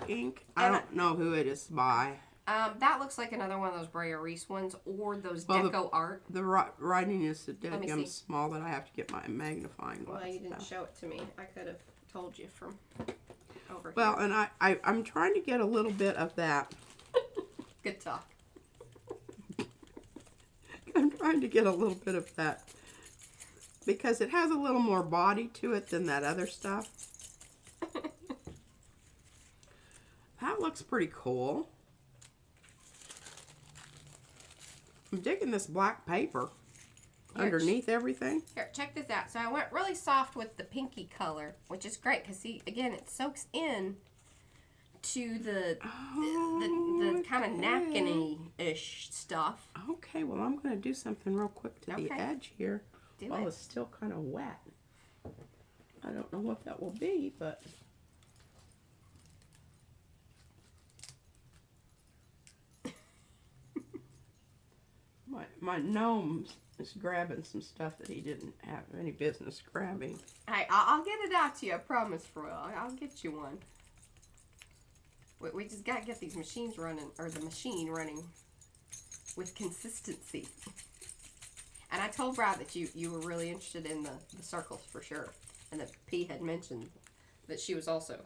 ink. I don't know who it is by. That looks like another one of those Brea Reese ones or those Well, Deco Art. The writing is so Let me damn see. small that I have to get my magnifying glass. Well, you didn't out. show it to me. I could have told you from over Well, here. and I'm trying to get a little bit of that. Good talk. I'm trying to get a little bit of that because it has a little more body to it than that other stuff. That looks pretty cool. I'm digging this black paper underneath everything. Here, check this out. So I went really soft with the pinky color, which is great because, see, again, it soaks in to the kind of napkin-y-ish stuff. Okay, well, I'm going to do something real quick to the Okay. edge here. Do while it. it's still kind of wet. I don't know what that will be, but... my gnome is grabbing some stuff that he didn't have any business grabbing. Hey, I'll get it out to you, I promise, Froyle. I'll get you one. We just gotta get these machines running, or the machine running with consistency. And I told Brad that you were really interested in the circles for sure. And that P had mentioned that she was also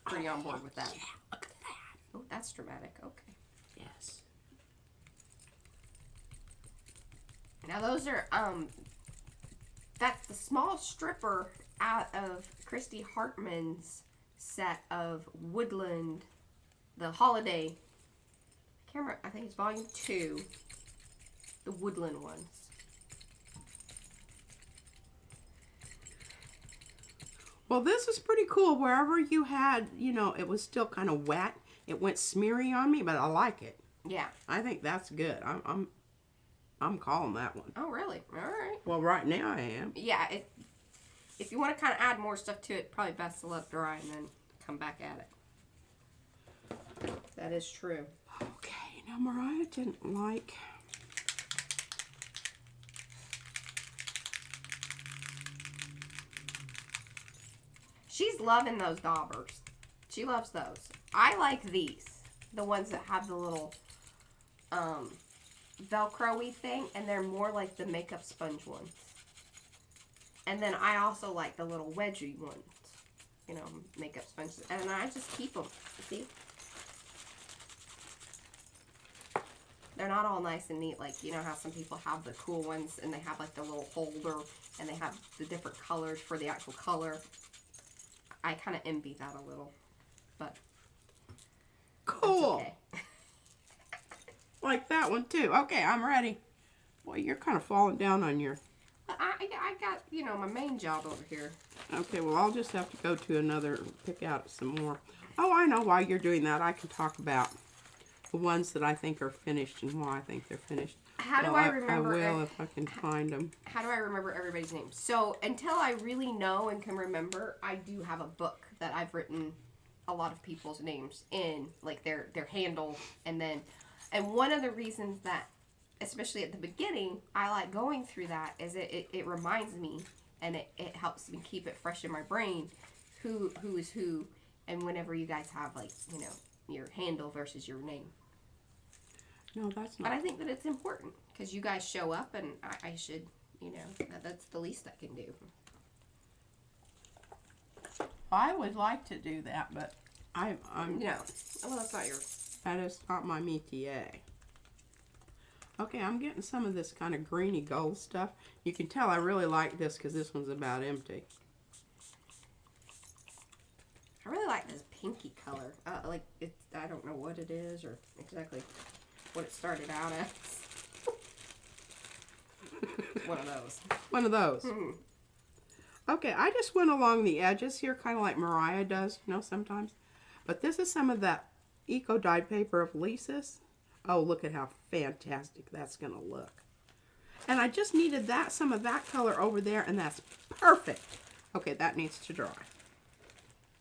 pretty on board with that. Yeah, look at that. Oh, that's dramatic. Okay. Yes. Now those are, that's the small stripper out of Christy Hartman's set of Woodland, the holiday, I can't remember, I think it's volume 2, the Woodland ones. Well, this is pretty cool. Wherever you had, you know, it was still kind of wet. It went smeary on me, but I like it. Yeah. I think that's good. I'm calling that one. Oh, really? All right. Well, right now I am. Yeah, if you want to kind of add more stuff to it, probably best to let it dry and then come back at it. That is true. Okay, now Mariah didn't like... She's loving those daubers. She loves those. I like these. The ones that have the little Velcro-y thing, and they're more like the makeup sponge ones. And then I also like the little wedgie ones. You know, makeup sponges. And I just keep them. See? They're not all nice and neat. Like, you know how some people have the cool ones and they have like the little holder and they have the different colors for the actual color. I kind of envy that a little, but cool. okay. Like that one too. Okay, I'm ready. Boy, you're kind of falling down on your... I got, you know, my main job over here. Okay, well, I'll just have to go to another, pick out some more. Oh, I know why you're doing that. I can talk about the ones that I think are finished and why I think they're finished. How do I remember? I will if I can find them. How do I remember everybody's name? So until I really know and can remember, I do have a book that I've written a lot of people's names in, like their handle, and one of the reasons that, especially at the beginning, I like going through that is it reminds me, and it helps me keep it fresh in my brain, who is who, and whenever you guys have, like, you know, your handle versus your name. No, that's not. But I think that it's important because you guys show up, and I should, you know, that's the least I can do. I would like to do that, but I'm No, well, that's not your. that is not my métier. Okay, I'm getting some of this kind of greeny gold stuff. You can tell I really like this because this one's about empty. I really like this pinky color. Like it's, I don't know what it is or exactly what it started out as. One of those. One of those. Hmm. Okay, I just went along the edges here, kind of like Mariah does, you know, sometimes. But this is some of that eco-dyed paper of Lisa's. Oh, look at how fantastic that's going to look. And I just needed that, some of that color over there, and that's perfect. Okay, that needs to dry.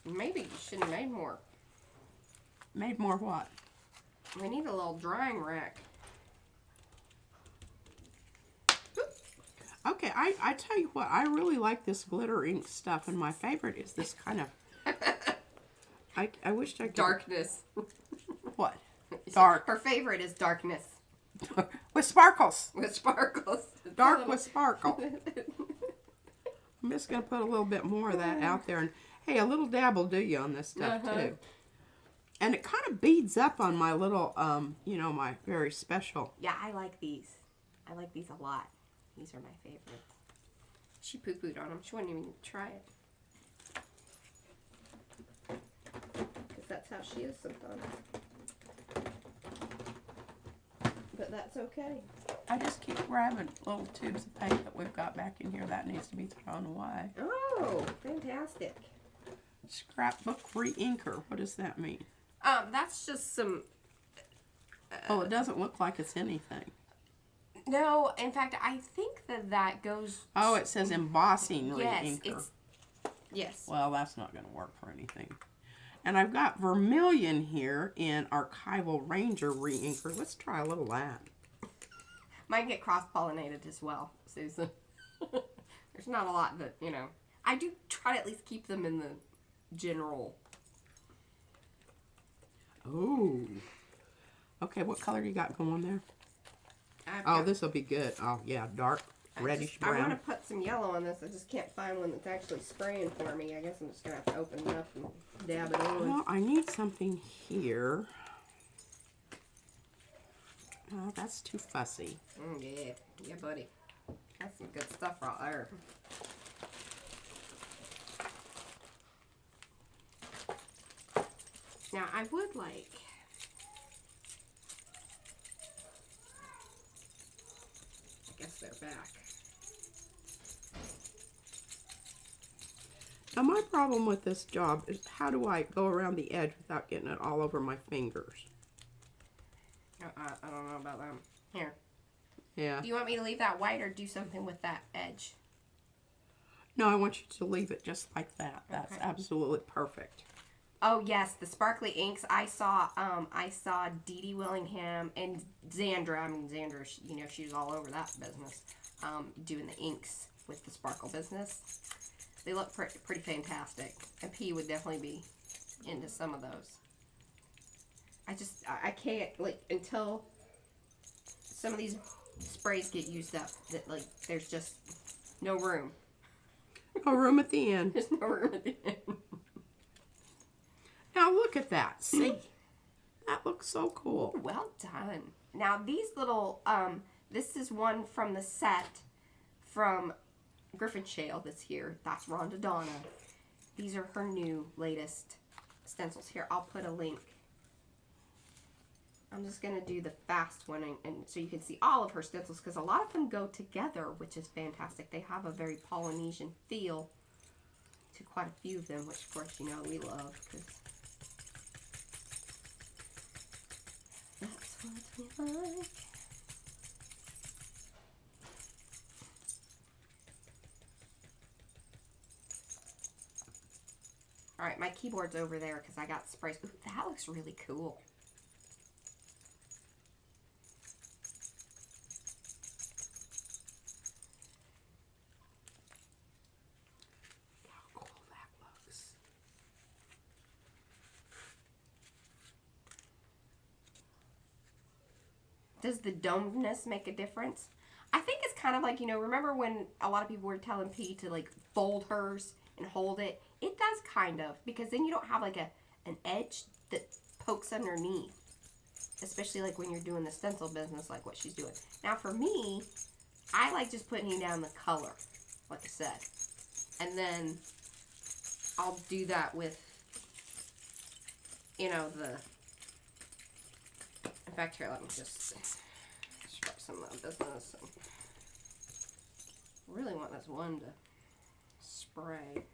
Maybe you should have made more. Made more what? We need a little drying rack. Okay, I tell you what, I really like this glitter ink stuff, and my favorite is this kind of... I wished I could... Darkness. What? Dark. Her favorite is darkness. With sparkles. With sparkles. Dark with sparkle. I'm just going to put a little bit more of that out there. And hey, a little dab will do you on this stuff, too. And it kind of beads up on my little, you know, my very special. Yeah, I like these. I like these a lot. These are my favorites. She poo-pooed on them. She wouldn't even try it. Because that's how she is sometimes. But that's okay. I just keep grabbing little tubes of paint that we've got back in here. That needs to be thrown away. Oh, fantastic. Scrapbook re-inker. What does that mean? That's just some... Oh, it doesn't look like it's anything. No, in fact, I think that goes... Oh, it says embossing yes, re-inker. Yes. Well, that's not going to work for anything. And I've got vermilion here in Archival Ranger re-inker. Let's try a little of that. Mine get cross-pollinated as well, Susan. There's not a lot that, you know. I do try to at least keep them in the general. Ooh. Okay, what color you got going there? Oh, this will be good. Oh, yeah, dark reddish I brown. want to put some yellow on this. I just can't find one that's actually spraying for me. I guess I'm just going to have to open it up and dab it on. Well, I need something here. Oh, that's too fussy. Yeah. Yeah, buddy. That's some good stuff right there. Now, I would like... I guess they're back. Now, my problem with this job is how do I go around the edge without getting it all over my fingers? I don't know about them. Here. Yeah. Do you want me to leave that white or do something with that edge? No, I want you to leave it just like that. That's Okay. absolutely perfect. Oh yes, the sparkly inks. I saw Dee Dee Willingham and Xandra. I mean Xandra, you know, she's all over that business. Doing the inks with the sparkle business. They look pretty fantastic. And P would definitely be into some of those. I can't, like, until some of these sprays get used up, that, like, there's just no room. No room at the end. There's no room at the end. Now look at that. See? That looks so cool. Well done. Now these little, this is one from the set from Griffin Shale that's here. That's Rhonda Donna. These are her new, latest stencils. Here, I'll put a link. I'm just going to do the fast one and so you can see all of her stencils because a lot of them go together, which is fantastic. They have a very Polynesian feel to quite a few of them, which of course, you know, we love because that's what we like. Alright, my keyboard's over there because I got sprays. Ooh, that looks really cool. How cool that looks. Does the domeness make a difference? I think it's kind of like, you know, remember when a lot of people were telling P to like fold hers and hold it? It does kind of, because then you don't have like an edge that pokes underneath. Especially like when you're doing the stencil business like what she's doing. Now for me, I like just putting down the color, like I said. And then I'll do that with, you know, in fact, here, let me just start some of the business. I really want this one to spray.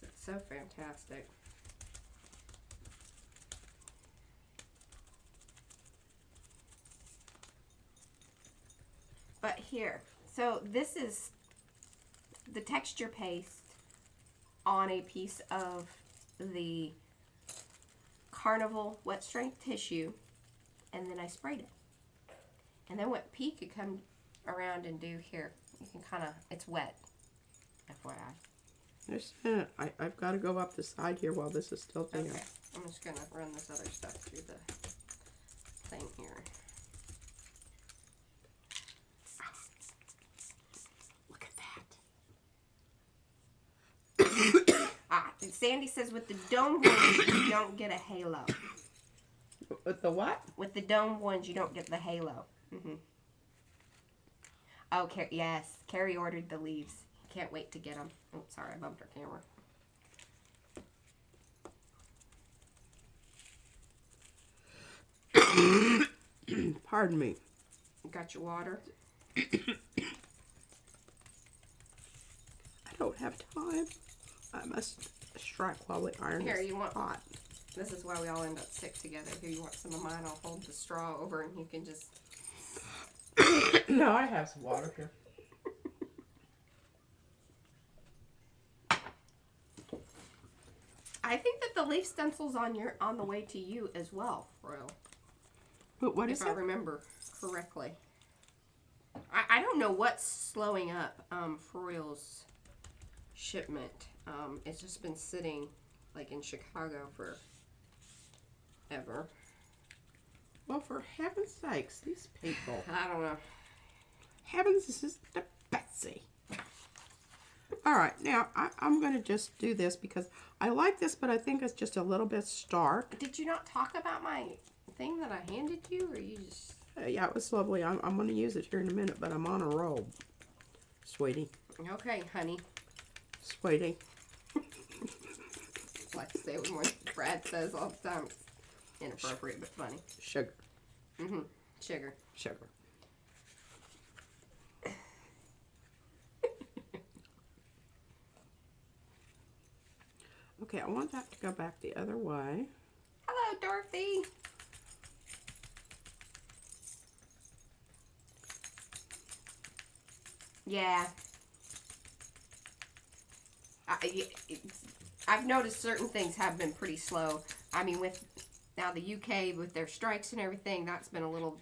It's so fantastic. But here, so this is the texture paste on a piece of the Carnival wet strength tissue, and then I sprayed it. And then what P could come around and do here, you can kind of, it's wet, FYI. I've got to go up the side here while this is still there. Okay, I'm just going to run this other stuff through the thing here. Look at that. And Sandy says with the dome ones, you don't get a halo. With the what? With the dome ones, you don't get the halo. Okay, yes. Carrie ordered the leaves. Can't wait to get them. Oh, sorry, I bumped her camera. Pardon me. Got your water? I don't have time. I must strike while the iron Here, is you want hot. This is why we all end up sick together. Here, you want some of mine? I'll hold the straw over and you can just... No, I have some water here. I think that the leaf stencil's on the way to you as well, Royal. But what is If I it? remember correctly. I don't know what's slowing up Froyal's shipment. It's just been sitting like in Chicago for ever. Well, for heaven's sakes, these people. I don't know. Heavens, this is the Betsy. All right, now I'm going to just do this because I like this, but I think it's just a little bit stark. Did you not talk about my thing that I handed you, or you just... Yeah, it was lovely. I'm going to use it here in a minute, but I'm on a roll, sweetie. Okay, honey. Sweetie. Like to say what Brad says all the time. Inappropriate, but funny. Sugar. Mm-hmm. Sugar. Sugar. Okay, I want that to go back the other way. Hello, Dorothy. Yeah. I've noticed certain things have been pretty slow. I mean, with now the UK, with their strikes and everything, that's been a little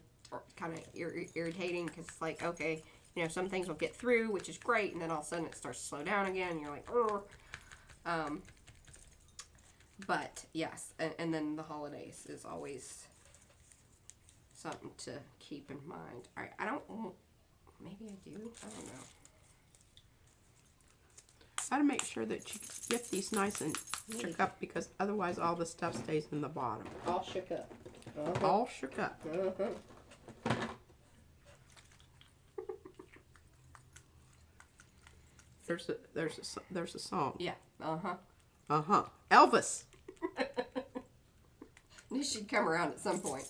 kind of irritating because it's like, okay, you know, some things will get through, which is great, and then all of a sudden it starts to slow down again, and you're like, oh. But, yes, and then the holidays is always something to keep in mind. I don't, maybe I do, I don't know. Got to make sure that you get these nice and shook up because otherwise all the stuff stays in the bottom. All shook up. All shook up. There's a song. Yeah. Elvis. Knew she'd come around at some point.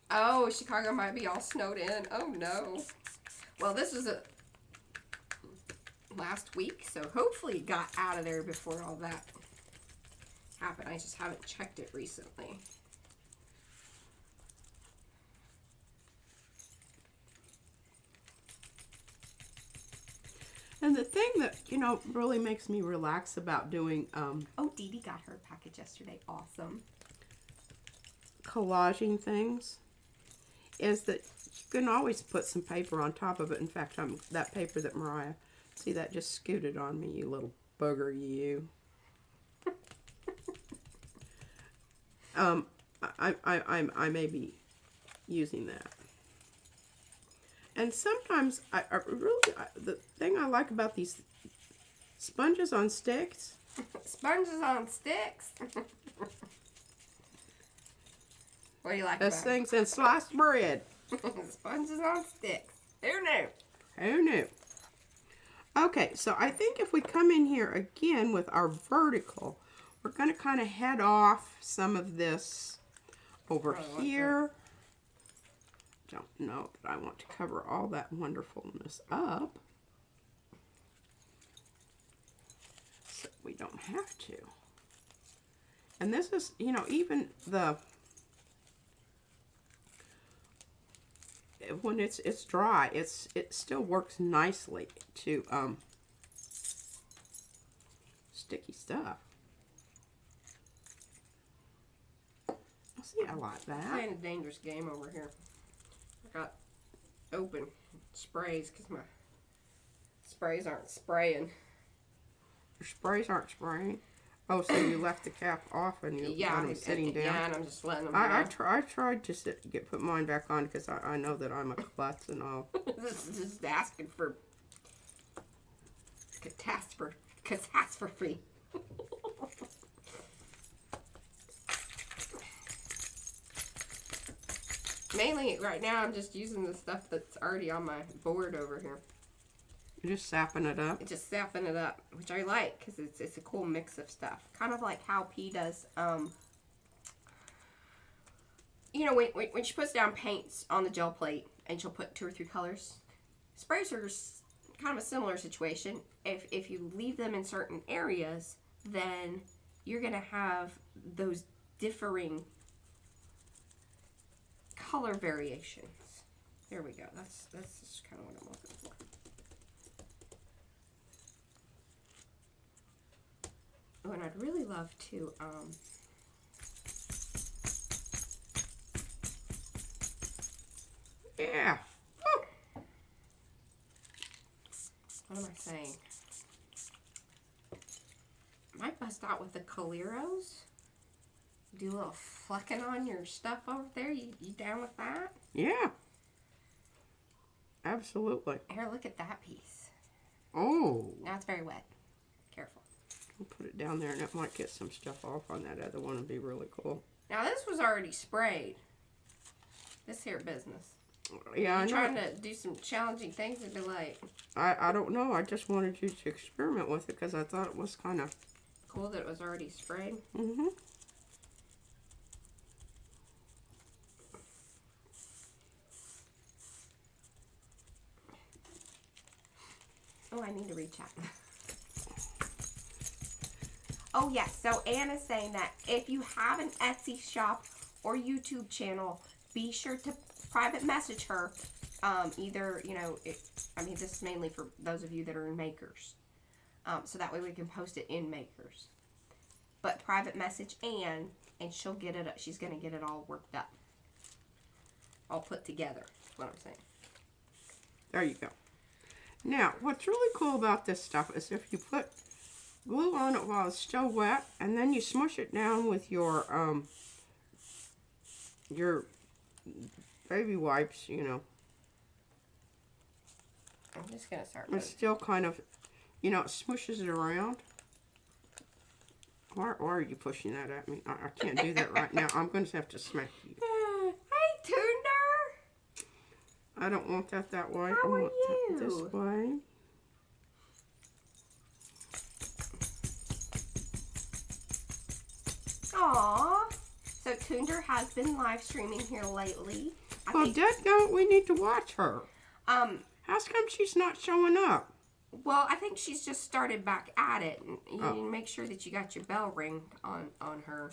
Oh, Chicago might be all snowed in. Oh no. Well, this was last week, so hopefully it got out of there before all that happened. I just haven't checked it recently. And the thing that, you know, really makes me relax about doing Oh, Dee Dee got her package yesterday. Awesome. collaging things is that you can always put some paper on top of it. In fact, that paper that Mariah, see, that just scooted on me, you little booger, you. I may be using that. And sometimes the thing I like about these sponges on sticks. Sponges on sticks. What do you like Best about things in sliced bread. it? Sponges on sticks. Who knew? Who knew? Okay, so I think if we come in here again with our vertical, we're going to kind of head off some of this over here. Don't know that I want to cover all that wonderfulness up. So we don't have to. And this is, you know, even when it's dry, it still works nicely to sticky stuff. See, I like that. Playing a dangerous game over here. I got open sprays because my sprays aren't spraying. Your sprays aren't spraying. Oh, so you left the cap off and you got them sitting down. Yeah, and I'm just letting them. I tried to put mine back on because I know that I'm a klutz and all. This is just asking for catastrophe. Mainly, right now, I'm just using the stuff that's already on my board over here. You're just sapping it up. Just sapping it up, which I like because it's a cool mix of stuff. Kind of like how P does. You know, when she puts down paints on the gel plate and she'll put 2 or 3 colors, sprays are kind of a similar situation. If you leave them in certain areas, then you're gonna have those differing color variations. There we go. That's just kind of what I'm looking for. Oh, and I'd really love to Yeah. Oh. What am I saying? Might bust out with the Caleros. Do a little flecking on your stuff over there. You down with that? Yeah. Absolutely. Here, look at that piece. Oh. Now it's very wet. Careful. I'll put it down there and it might get some stuff off on that other one and be really cool. Now this was already sprayed. This here business. Yeah, I know. Trying to do some challenging things and be like... I don't know. I just wanted you to experiment with it because I thought it was kind of... cool that it was already sprayed. Mm-hmm. Oh, I need to reach out. Oh, yes. So, Anne is saying that if you have an Etsy shop or YouTube channel, be sure to private message her. Either, you know, I mean, this is mainly for those of you that are in Makers. So that way we can post it in Makers. But private message Anne, and she'll get it, she's going to get it all worked up. All put together, is what I'm saying. There you go. Now, what's really cool about this stuff is if you put glue on it while it's still wet, and then you smush it down with your baby wipes, you know. I'm just going to start. It's still kind of, you know, it smushes it around. Why are you pushing that at me? I can't do that right now. I'm going to have to smack you. Hey, Tunder! I don't want that way. How I are want you? that this way. Aww. So Tunder has been live streaming here lately. Well, dadgummit, we need to watch her. How come she's not showing up? Well, I think she's just started back at it. And you need to make sure that you got your bell ring on her.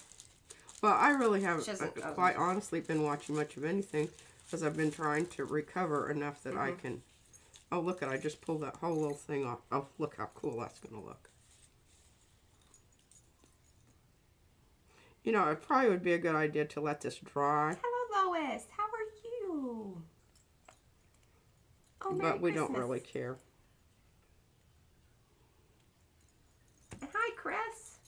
Well, I really haven't, doesn't- quite honestly, been watching much of anything because I've been trying to recover enough that I can... Oh, look I just pulled that whole little thing off. Oh, look how cool that's going to look. You know, it probably would be a good idea to let this dry. Hello, Lois. How are you? Oh, Merry But we don't Christmas. really care. And hi, Chris.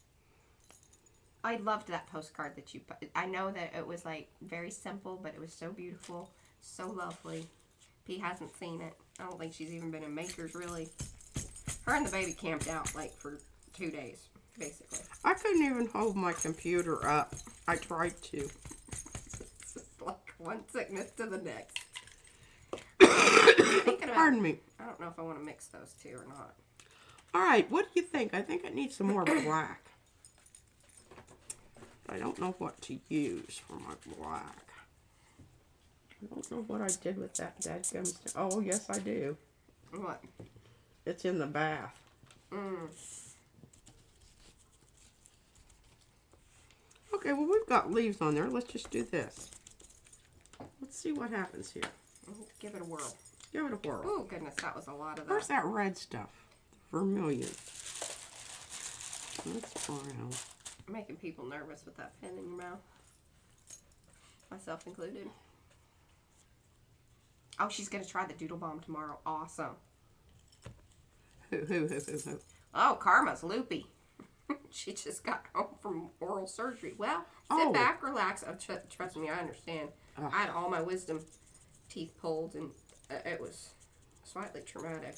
I loved that postcard that you put. I know that it was like very simple, but it was so beautiful, so lovely. P hasn't seen it. I don't think she's even been in Makers, really. Her and the baby camped out like for 2 days, basically. I couldn't even hold my computer up. I tried to. It's just like one sickness to the next. Pardon me. I don't know if I want to mix those two or not. All right, what do you think? I think I need some more black. I don't know what to use for my black. I don't know what I did with that dadgum stuff. Oh, yes, I do. What? It's in the bath. Okay, well, we've got leaves on there. Let's just do this. Let's see what happens here. Give it a whirl. Give it a whirl. Oh, goodness, that was a lot of that. Where's that red stuff? The vermilion. That's brown. Making people nervous with that pen in your mouth. Myself included. Oh, she's going to try the Doodle Bomb tomorrow. Awesome. Who? Oh, Karma's loopy. She just got home from oral surgery. Well, sit back, relax. Oh, trust me, I understand. I had all my wisdom teeth pulled, and it was slightly traumatic.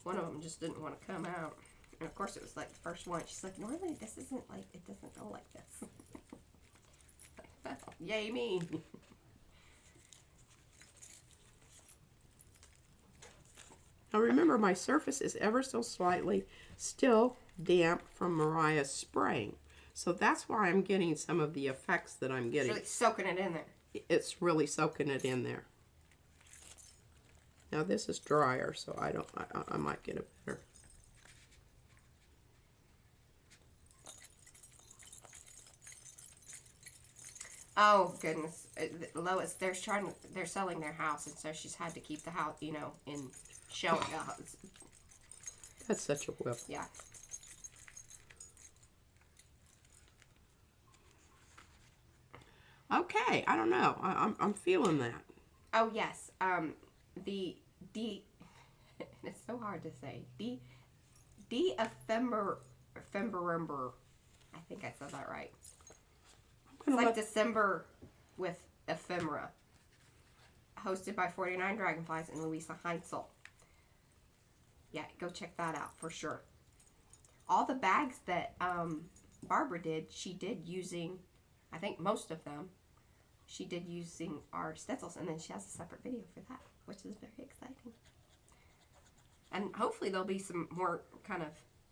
One of them just didn't want to come out. And of course, it was like the first one. She's like, normally this isn't like, it doesn't go like this. Like, oh, yay me. Now remember, my surface is ever so slightly still damp from Mariah's spraying. So that's why I'm getting some of the effects that I'm getting. It's really soaking it in there. It's really soaking it in there. Now this is drier, so I might get it better. Oh goodness, Lois, they're selling their house, and so she's had to keep the house, you know, in shell. That's such a whip. Yeah. Okay, I don't know. I'm feeling that. Oh, yes. The it's so hard to say. Ephemerimber. I think I said that right. It's like December with ephemera. Hosted by 49 Dragonflies and Louisa Heinzel. Yeah, go check that out for sure. All the bags that Barbara did, she did using, I think most of them, she did using our stencils, and then she has a separate video for that, which is very exciting. And hopefully there'll be some more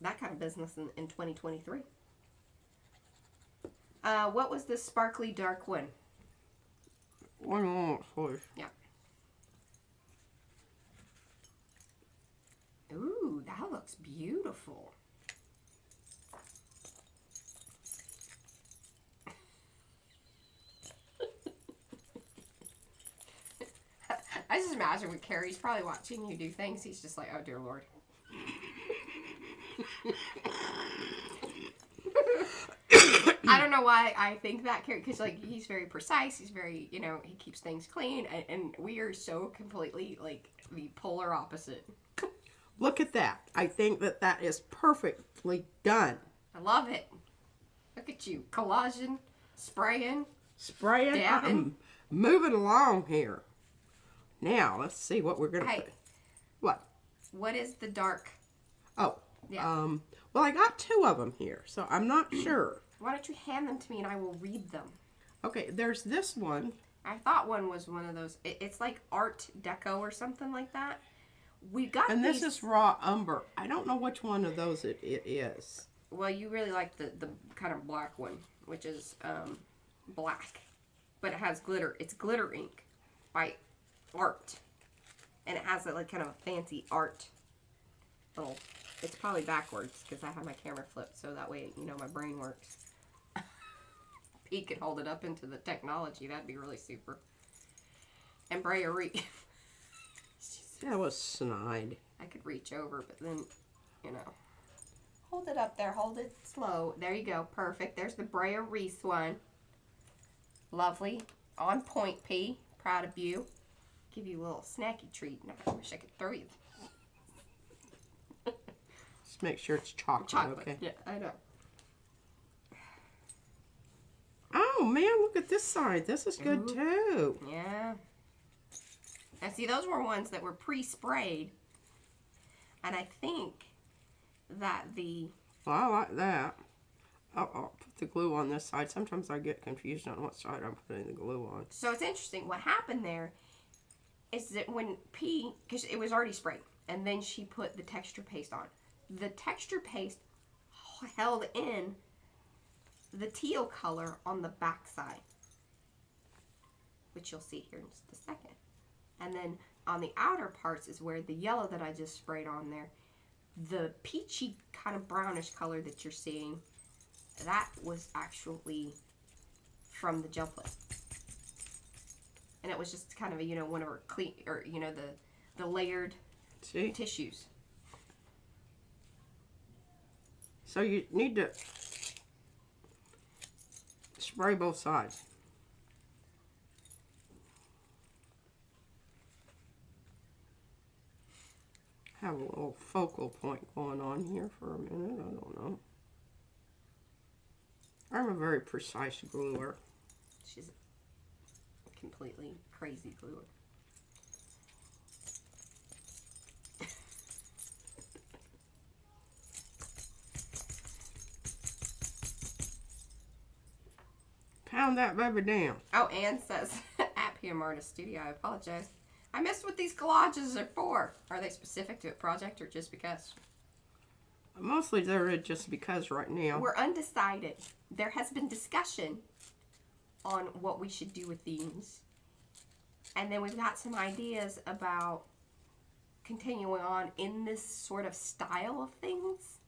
that kind of business in 2023. What was this sparkly dark one? One more, please. Yeah. Ooh, that looks beautiful. I just imagine when Carrie's probably watching you do things, he's just like, oh dear Lord. I don't know why I think that, Carrie, because like he's very precise, he's very, he keeps things clean, and we are so completely like the polar opposite. Look at that. I think that is perfectly done. I love it. Look at you, collaging, spraying, dabbing. I'm moving along here. Now, let's see what we're going to put. What? What is the dark? Oh. Yeah. Well, I got 2 of them here, so I'm not sure. Why don't you hand them to me and I will read them? Okay, there's this one. I thought one was one of those. It's like Art Deco or something like that. We got and this is raw umber. I don't know which one of those it is. Well, you really like the kind of black one, which is black, but it has glitter. It's glitter ink by Art, and it has like kind of a fancy art little. It's probably backwards because I have my camera flipped, so that way my brain works. Pete could hold it up into the technology. That'd be really super. And Braillery. That was snide. I could reach over, but then, Hold it up there. Hold it slow. There you go. Perfect. There's the Brea Reese one. Lovely. On point, P. Proud of you. Give you a little snacky treat. No, I wish I could throw you. Just make sure it's chocolate. Okay. Yeah, I know. Oh, man. Look at this side. This is good, too. Yeah. And see, those were ones that were pre-sprayed. And I think that Well, I like that. I'll put the glue on this side. Sometimes I get confused on what side I'm putting the glue on. So it's interesting. What happened there is that when because it was already sprayed, and then she put the texture paste on. The texture paste held in the teal color on the back side, which you'll see here in just a second. And then on the outer parts is where the yellow that I just sprayed on there, the peachy kind of brownish color that you're seeing, that was actually from the gel plate. And it was just kind of one of our clean, or the layered tissues. So you need to spray both sides. Have a little focal point going on here for a minute. I don't know. I'm a very precise gluer. She's a completely crazy gluer. Pound that baby down. Oh, Ann says, at PM Artist Studio, I apologize. I missed what these collages are for. Are they specific to a project or just because? Mostly they're just because right now. We're undecided. There has been discussion on what we should do with these. And then we've got some ideas about continuing on in this sort of style of things,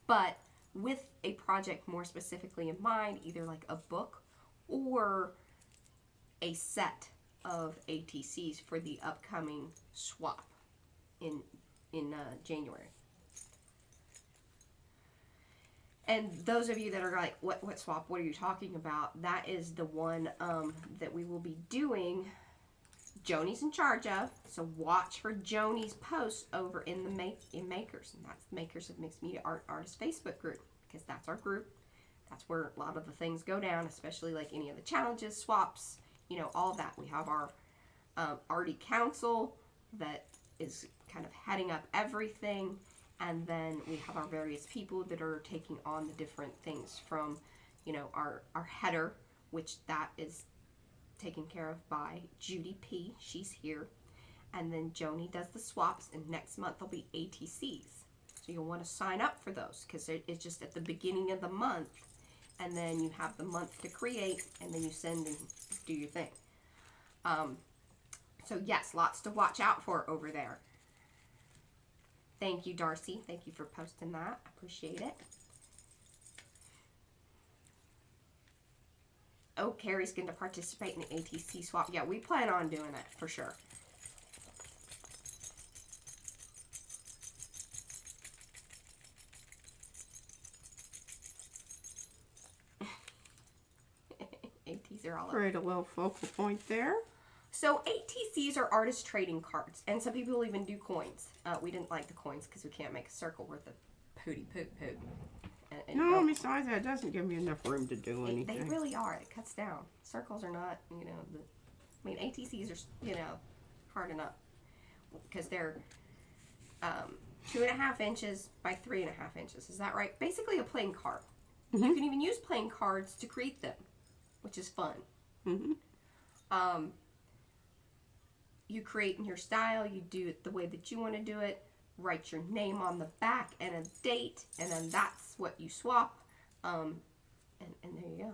but with a project more specifically in mind, either like a book or a set of ATCs for the upcoming swap in January. And those of you that are like, what swap? What are you talking about? That is the one that we will be doing Joni's in charge of. So watch for Joni's posts over in the Makers, and that's the Makers of Mixed Media Art Artists Facebook group, because that's our group. That's where a lot of the things go down, especially like any of the challenges, swaps, you know, all of that. We have our Arty Council that is kind of heading up everything, and then we have our various people that are taking on the different things from, you know, our header, which that is taken care of by Judy P. She's here. And then Joni does the swaps, and next month there'll be ATCs. So you'll want to sign up for those, because it's just at the beginning of the month, and then you have the month to create, and then you send and do your thing. So yes, lots to watch out for over there. Thank you, Darcy. Thank you for posting that. I appreciate it. Oh, Carrie's going to participate in the ATC swap. Yeah, we plan on doing it for sure. ATCs are all Create a little focal point there. So ATCs are artist trading cards, and some people even do coins. We didn't like the coins because we can't make a circle worth of pooty poot poot. No, besides that, it doesn't give me enough room to do anything. They really are. It cuts down. Circles are not, you know, I mean, ATCs are, you know, hard enough because they're 2.5 inches by 3.5 inches. Is that right? Basically a playing card. Mm-hmm. You can even use playing cards to create them, which is fun. Mm-hmm. You create in your style. You do it the way that you want to do it. Write your name on the back and a date, and then that's what you swap. And there you go.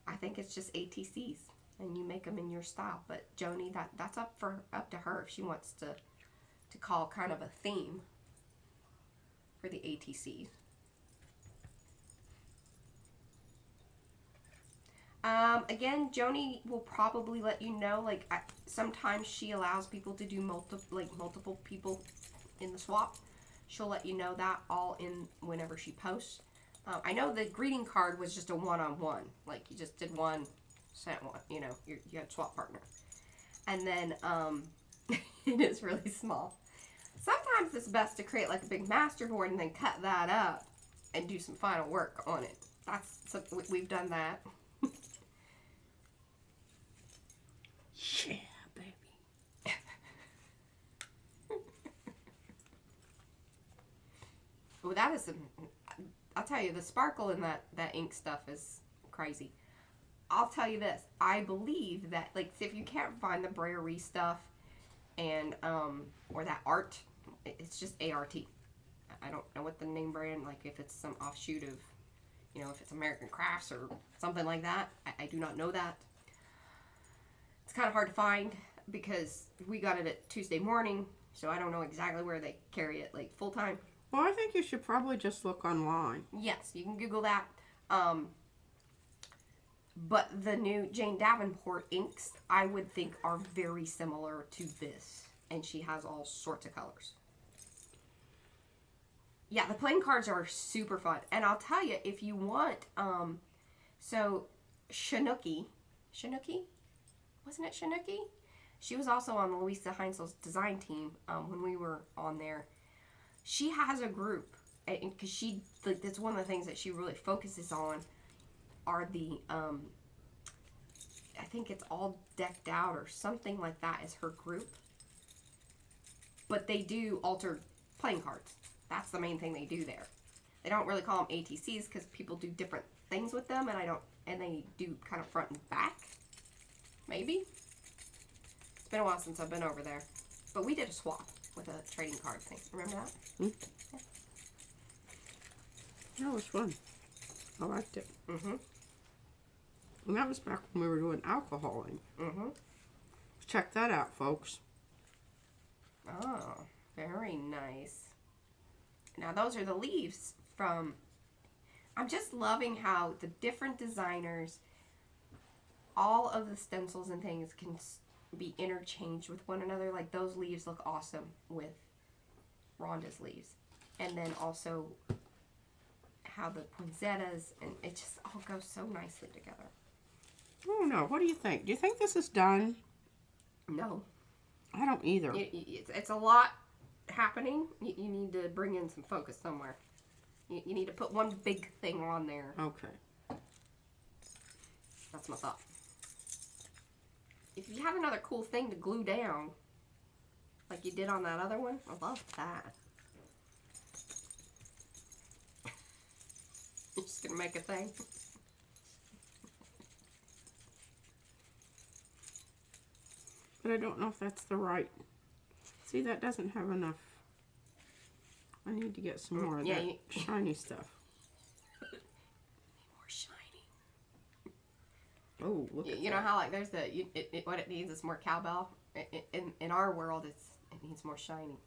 I think it's just ATCs, and you make them in your style. But Joni, that's up to her if she wants to call kind of a theme for the ATCs. Again, Joni will probably let you know, like, sometimes she allows people to do multiple people in the swap. She'll let you know that all in whenever she posts. I know the greeting card was just a one-on-one. Like, you just did one, sent one, you know, you had a swap partner. And then, it is really small. Sometimes it's best to create, like, a big master board and then cut that up and do some final work on it. We've done that. Yeah, baby. Well, that is I'll tell you, the sparkle in that ink stuff is crazy. I'll tell you this. I believe that, like, if you can't find the Braillery stuff and, or that art, it's just ART. I don't know what the name brand, like, if it's some offshoot of, you know, if it's American Crafts or something like that. I do not know that. It's kind of hard to find because we got it at Tuesday morning, so I don't know exactly where they carry it, like, full time. Well, I think you should probably just look online. Yes, you can Google that. But the new Jane Davenport inks, I would think, are very similar to this. And she has all sorts of colors. Yeah, the playing cards are super fun. And I'll tell you, if you want, so Shanookie? Wasn't it Shanookie? She was also on Louisa Heinzel's design team when we were on there. She has a group, because she, like, that's one of the things that she really focuses on are the, I think it's All Decked Out or something like that is her group. But they do altered playing cards. That's the main thing they do there. They don't really call them ATCs because people do different things with them, and they do kind of front and back. Maybe. It's been a while since I've been over there. But we did a swap with a trading card thing. Remember that? Mm-hmm. Yeah, it was fun. I liked it. Mm-hmm. And that was back when we were doing alcoholing. Mm-hmm. Check that out, folks. Oh, very nice. Now, those are the leaves from... I'm just loving how the different designers, all of the stencils and things can be interchanged with one another. Like, those leaves look awesome with Rhonda's leaves. And then also how the poinsettias, and it just all goes so nicely together. I don't know. What do you think? Do you think this is done? No. I don't either. It's a lot happening. You need to bring in some focus somewhere. You need to put one big thing on there. Okay. That's my thought. If you had another cool thing to glue down, like you did on that other one, I love that. You're just gonna make a thing. But I don't know if that's the right. See, that doesn't have enough. I need to get some more of that shiny stuff. More shiny. Oh, look at You know how like there's the what it needs is more cowbell. In our world, it needs more shiny.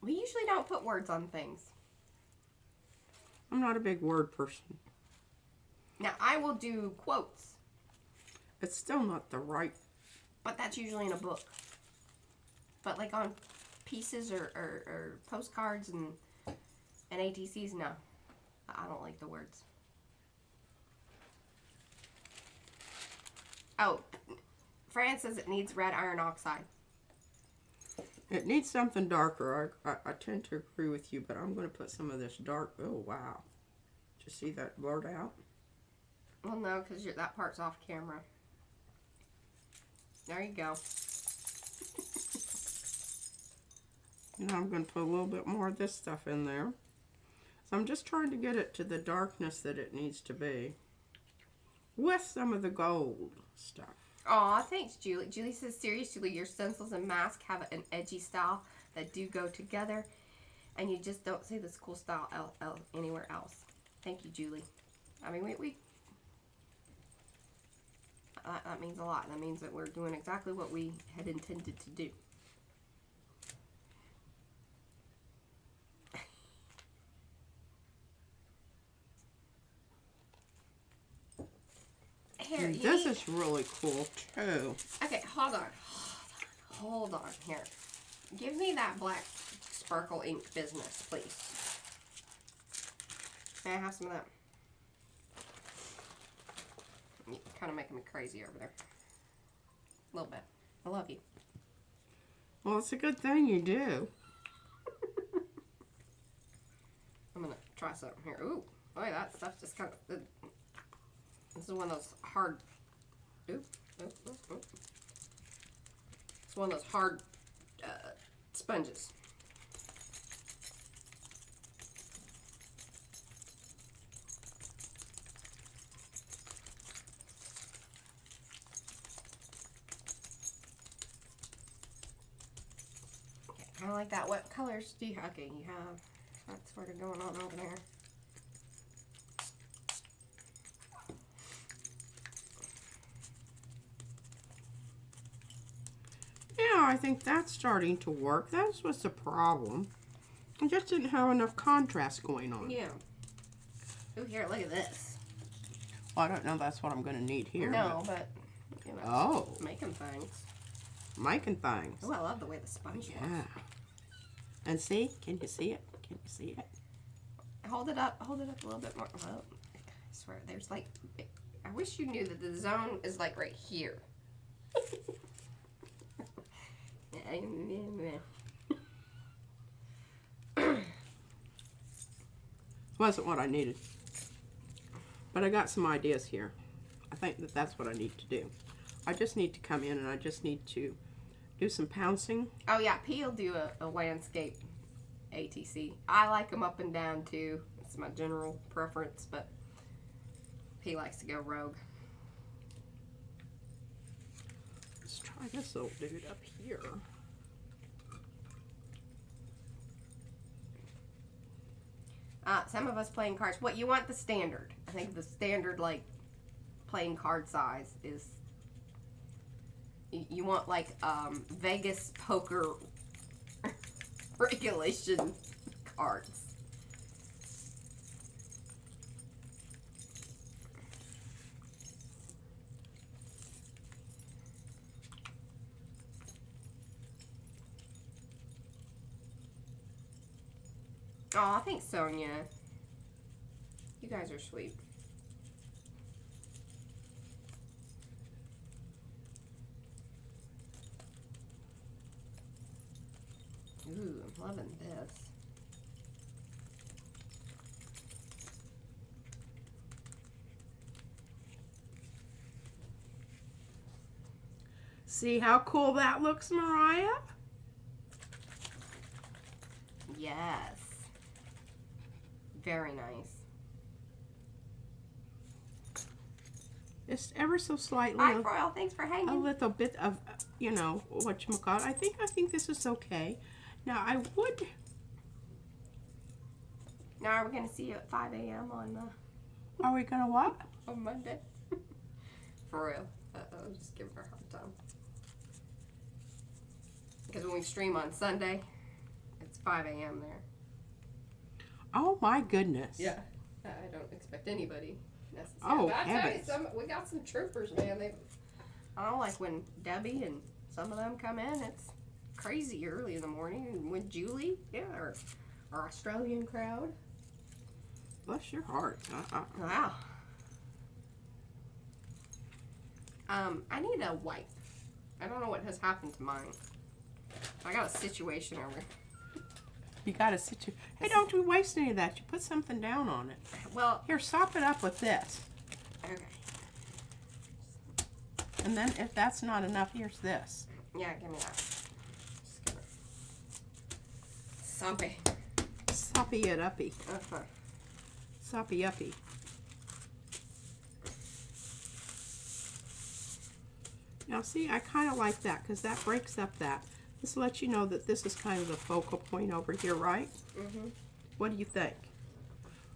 We usually don't put words on things. I'm not a big word person. Now, I will do quotes. It's still not the right. But that's usually in a book. But like on pieces or postcards and ATCs, no. I don't like the words. Oh, Fran says it needs red iron oxide. It needs something darker. I tend to agree with you, but I'm going to put some of this dark. Oh, wow. Did you see that blurred out? Well, no, because that part's off camera. There you go. Now I'm going to put a little bit more of this stuff in there. So I'm just trying to get it to the darkness that it needs to be. With some of the gold stuff. Aw, thanks, Julie. Julie says, seriously, your stencils and mask have an edgy style that do go together, and you just don't see this cool style anywhere else. Thank you, Julie. I mean, that means a lot. That means that we're doing exactly what we had intended to do. Here, this is really cool too. Okay, hold on. Here, give me that black sparkle ink business, please. May I have some of that? You're kind of making me crazy over there. A little bit. I love you. Well, it's a good thing you do. I'm gonna try something here. Ooh, boy, that stuff just kind of. This is one of those hard. Oop. It's one of those hard sponges. Okay, kind of like that. What colors do you have? Okay, you have. That's sort of going on over there. Yeah, I think that's starting to work. That was the problem. I just didn't have enough contrast going on. Yeah. Ooh, here, look at this. Well, I don't know that's what I'm going to need here. No, but you know, oh, making things. Making things. Oh, I love the way the sponge looks. Yeah. And see? Can you see it? Can you see it? Hold it up. Hold it up a little bit more. Well, I swear, there's like. I wish you knew that the zone is like right here. Wasn't what I needed. But I got some ideas here. I think that that's what I need to do. I just need to come in and I just need to do some pouncing. Oh yeah, P will do a landscape ATC. I like them up and down too. It's my general preference, but P likes to go rogue. Let's try this little dude up here. Some of us playing cards. What you want the standard? I think the standard like playing card size is. You want like Vegas poker regulation cards. Aw, thanks, Sonia. You guys are sweet. Ooh, I'm loving this. See how cool that looks, Mariah? Yes. Very nice. Just ever so slightly. Hi, Royal. Thanks for hanging. A little bit of, you know, whatchamacallit. I think this is okay. Now, I would... Now, are we going to see you at 5 a.m. on Are we going to what? on Monday? For real. Uh-oh, just giving her a hard time. Because when we stream on Sunday, it's 5 a.m. there. Oh, my goodness. Yeah. I don't expect anybody necessarily. Oh, but I tell you, heavens. we got some troopers, man. I don't know, like when Debbie and some of them come in, it's crazy early in the morning. And with Julie, yeah, our Australian crowd. Bless your heart. Wow. I need a wipe. I don't know what has happened to mine. I got a situation over. You got to sit you. Hey, don't you waste any of that. You put something down on it. Well, Here, sop it up with this. okay. And then if that's not enough, here's this. Yeah, give me that. Just gonna Soppy. Soppy it uppy. Uh-huh. Soppy uppy. Now see, I kind of like that because that breaks up that. This lets you know that this is kind of the focal point over here, right? Mm-hmm. What do you think?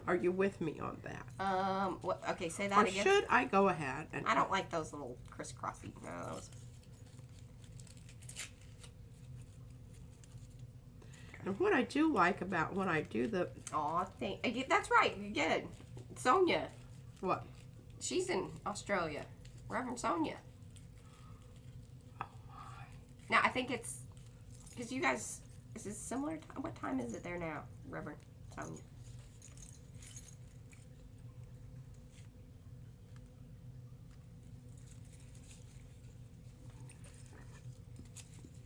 Are you with me on that? What, okay, say that Or again. should I go ahead and... I don't like those little crisscrossy those. And what I do like about when I do the... Aw, that's right. You get it. Sonia. What? She's in Australia. Reverend Sonia. Now, I think it's... Because you guys... Is this similar time? What time is it there now, Reverend Sonia?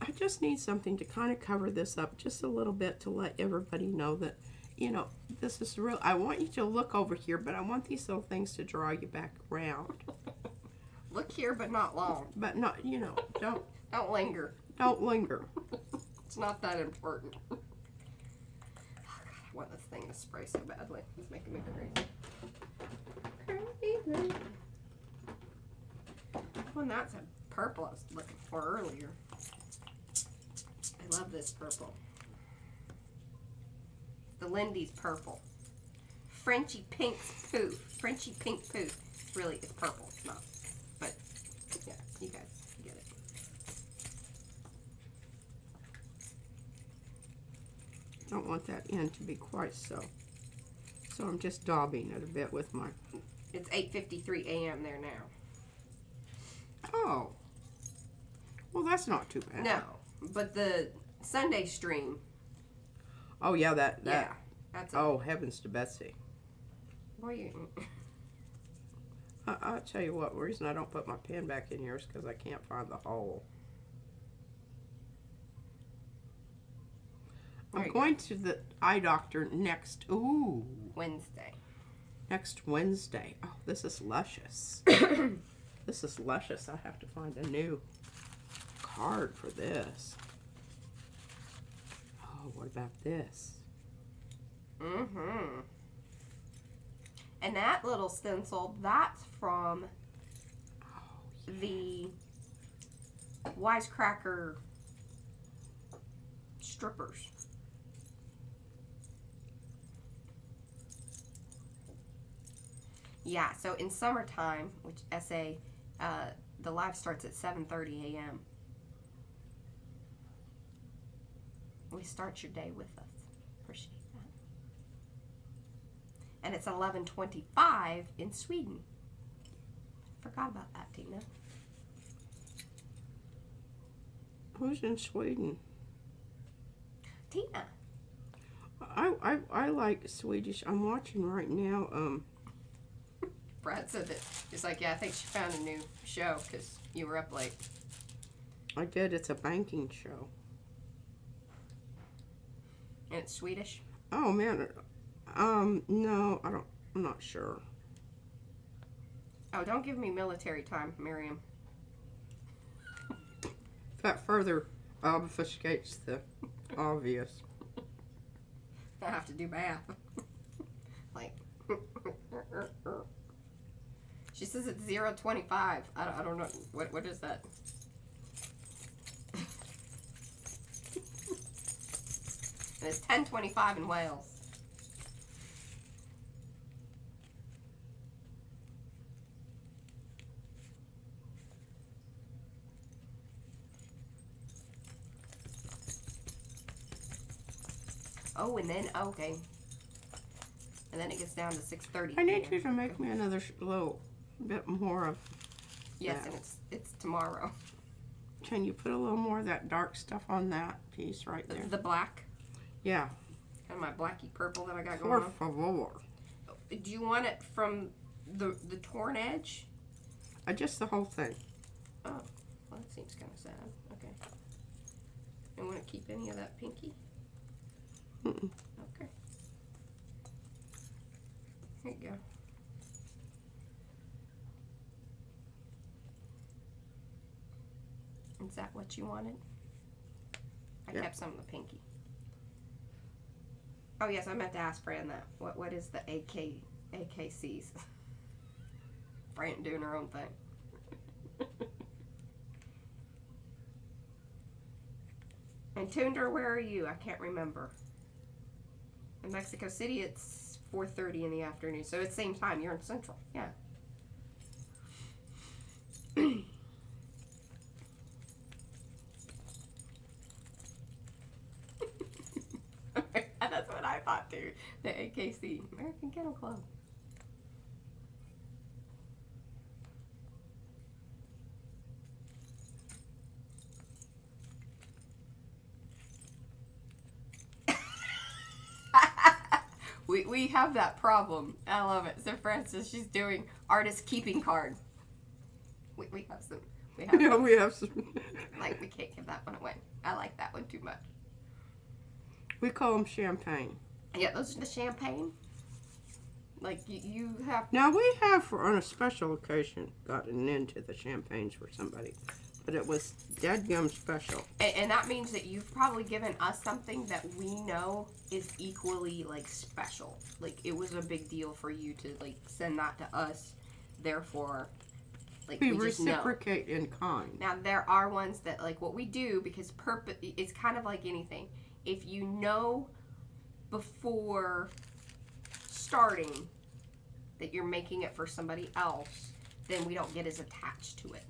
I just need something to kind of cover this up just a little bit to let everybody know that, you know, this is real. I want you to look over here, but I want these little things to draw you back around. Look here, but not long. But not, you know, don't linger. Don't linger. It's not that important. Oh, God, I want this thing to spray so badly. It's making me crazy. Crazy. Well, that's a purple I was looking for earlier. I love this purple. The Lindy's purple. Frenchy Pink's poo. Frenchy Pink poo. Really, it's purple. It's not. But, yeah, you guys get it. I don't want that end to be quite so. So I'm just daubing it a bit with my... It's 8:53 a.m. there now. Oh. Well, that's not too bad. No, but the Sunday stream. Oh, yeah, that. Yeah, that's. Oh, heavens to Betsy. Boy, you. I'll tell you what, the reason I don't put my pen back in here is because I can't find the hole. I'm going to the eye doctor next. Ooh. Wednesday. Next Wednesday. Oh, this is luscious. This is luscious. I have to find a new card for this. Oh, what about this? Mm-hmm. And that little stencil, that's from the Wisecracker strippers. Yeah, so in summertime, which SA, the live starts at 7:30 a.m. We start your day with us. Appreciate that. And it's 11:25 in Sweden. Forgot about that, Tina. Who's in Sweden? Tina. I like Swedish. I'm watching right now. Brad said that he's like, yeah, I think she found a new show because you were up late. I did. It's a banking show. And it's Swedish. Oh man. No, I don't. I'm not sure. Oh, don't give me military time, Miriam. That further obfuscates the obvious. I have to do math. Like, she says it's 0.25. I don't know. What is that? And it's 10.25 in Wales. Oh, and then, okay. And then it gets down to 6:30. I need you to make me another little bit more of. Yes, that. and it's tomorrow. Can you put a little more of that dark stuff on that piece right there? The black, Yeah. kind of my blacky purple that I got Por going favor. on. Do you want it from the torn edge? Just the whole thing. Oh, well, that seems kind of sad. Okay. You want to keep any of that pinky? Mm-mm. Okay. Here you go. Is that what you wanted? I kept some of the pinky. Oh yes, I meant to ask Fran that. What is the AKCs? Fran doing her own thing. And Tundra, where are you? I can't remember. In Mexico City, it's 4:30 in the afternoon, so it's same time. You're in Central, yeah. That's what I thought too. The AKC, American Kennel Club. We have that problem. I love it. So Frances, she's doing artist keeping card. We have some. We have Yeah, some. we have some. Like, we can't give that one away. I like that one too much. We call them champagne. Yeah, those are the champagne. Like, you have... Now, we have, on a special occasion, gotten into the champagnes for somebody. But it was dadgum special. And that means that you've probably given us something that we know is equally, like, special. Like, it was a big deal for you to, like, send that to us. Therefore, like, We we just know. reciprocate in kind. Now, there are ones that, like, what we do, because it's kind of like anything. If you know before starting that you're making it for somebody else, then we don't get as attached to it.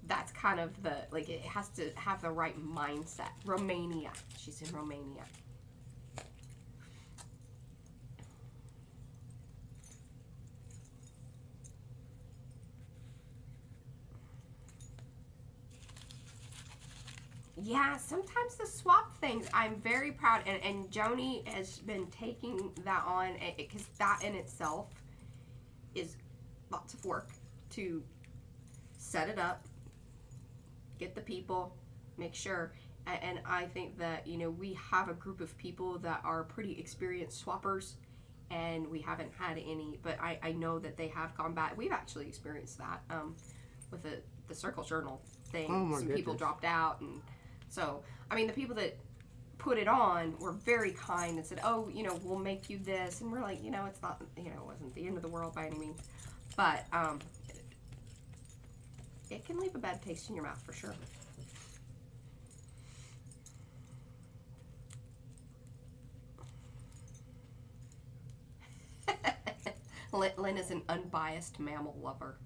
That's kind of the, like, it has to have the right mindset. Romania. She's in Romania. Yeah, sometimes the swap things, I'm very proud, and Joni has been taking that on, because that in itself is lots of work to set it up, get the people, make sure, and I think that, you know, we have a group of people that are pretty experienced swappers, and we haven't had any, but I know that they have gone back. We've actually experienced that with the Circle Journal thing. Oh my Some people goodness. dropped out, and so, I mean, the people that put it on were very kind and said, oh, you know, we'll make you this. And we're like, you know, it's not, you know, it wasn't the end of the world by any means. But it can leave a bad taste in your mouth for sure. Lynn is an unbiased mammal lover.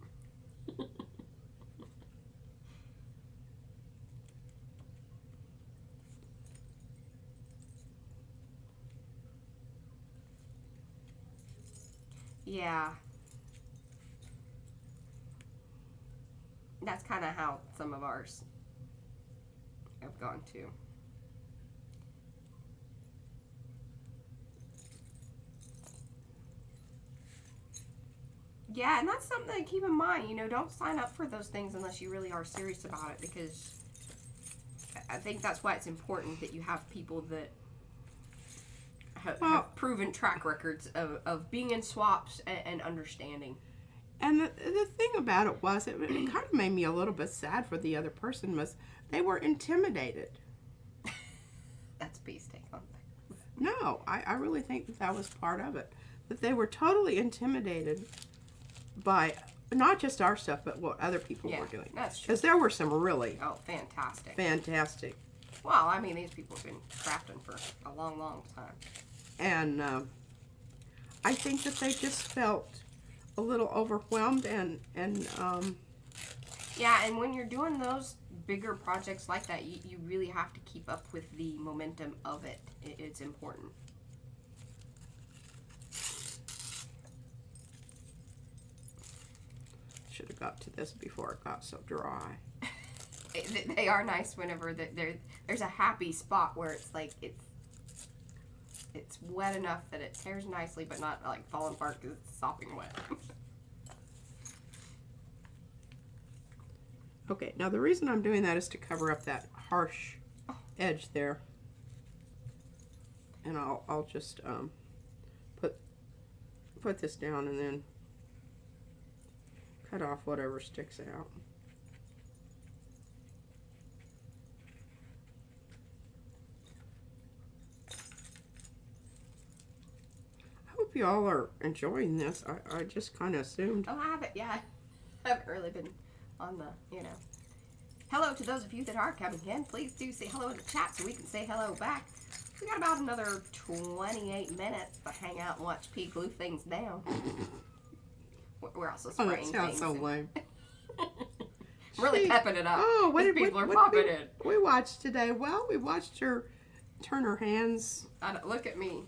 Yeah. That's kind of how some of ours have gone too. Yeah, and that's something to keep in mind. You know, don't sign up for those things unless you really are serious about it, because I think that's why it's important that you have people that have proven track records of being in swaps and understanding. And the thing about it was, it kind of made me a little bit sad for the other person, was they were intimidated. That's B's take on things. No, I really think that was part of it. That they were totally intimidated by not just our stuff, but what other people were doing. That's true. Because there were some really fantastic. Well, I mean, these people have been crafting for a long, long time. And I think that they just felt a little overwhelmed and yeah, and when you're doing those bigger projects like that, you really have to keep up with the momentum of it. It's important. Should have got to this before it got so dry. They are nice whenever there's a happy spot where it's like it's wet enough that it tears nicely, but not like falling apart because it's sopping wet. Okay, now the reason I'm doing that is to cover up that harsh edge there. And I'll just put this down and then cut off whatever sticks out. I hope you all are enjoying this. I just kind of assumed. Oh, I haven't, yeah. I haven't really been on the, you know. Hello to those of you that are coming in. Please do say hello in the chat so we can say hello back. We got about another 28 minutes to hang out and watch P glue things down. We're also spraying things. Oh, that sounds so lame. Really pepping it up. Oh, what people are popping in. We watched today. Well, we watched her turn her hands. Look at me.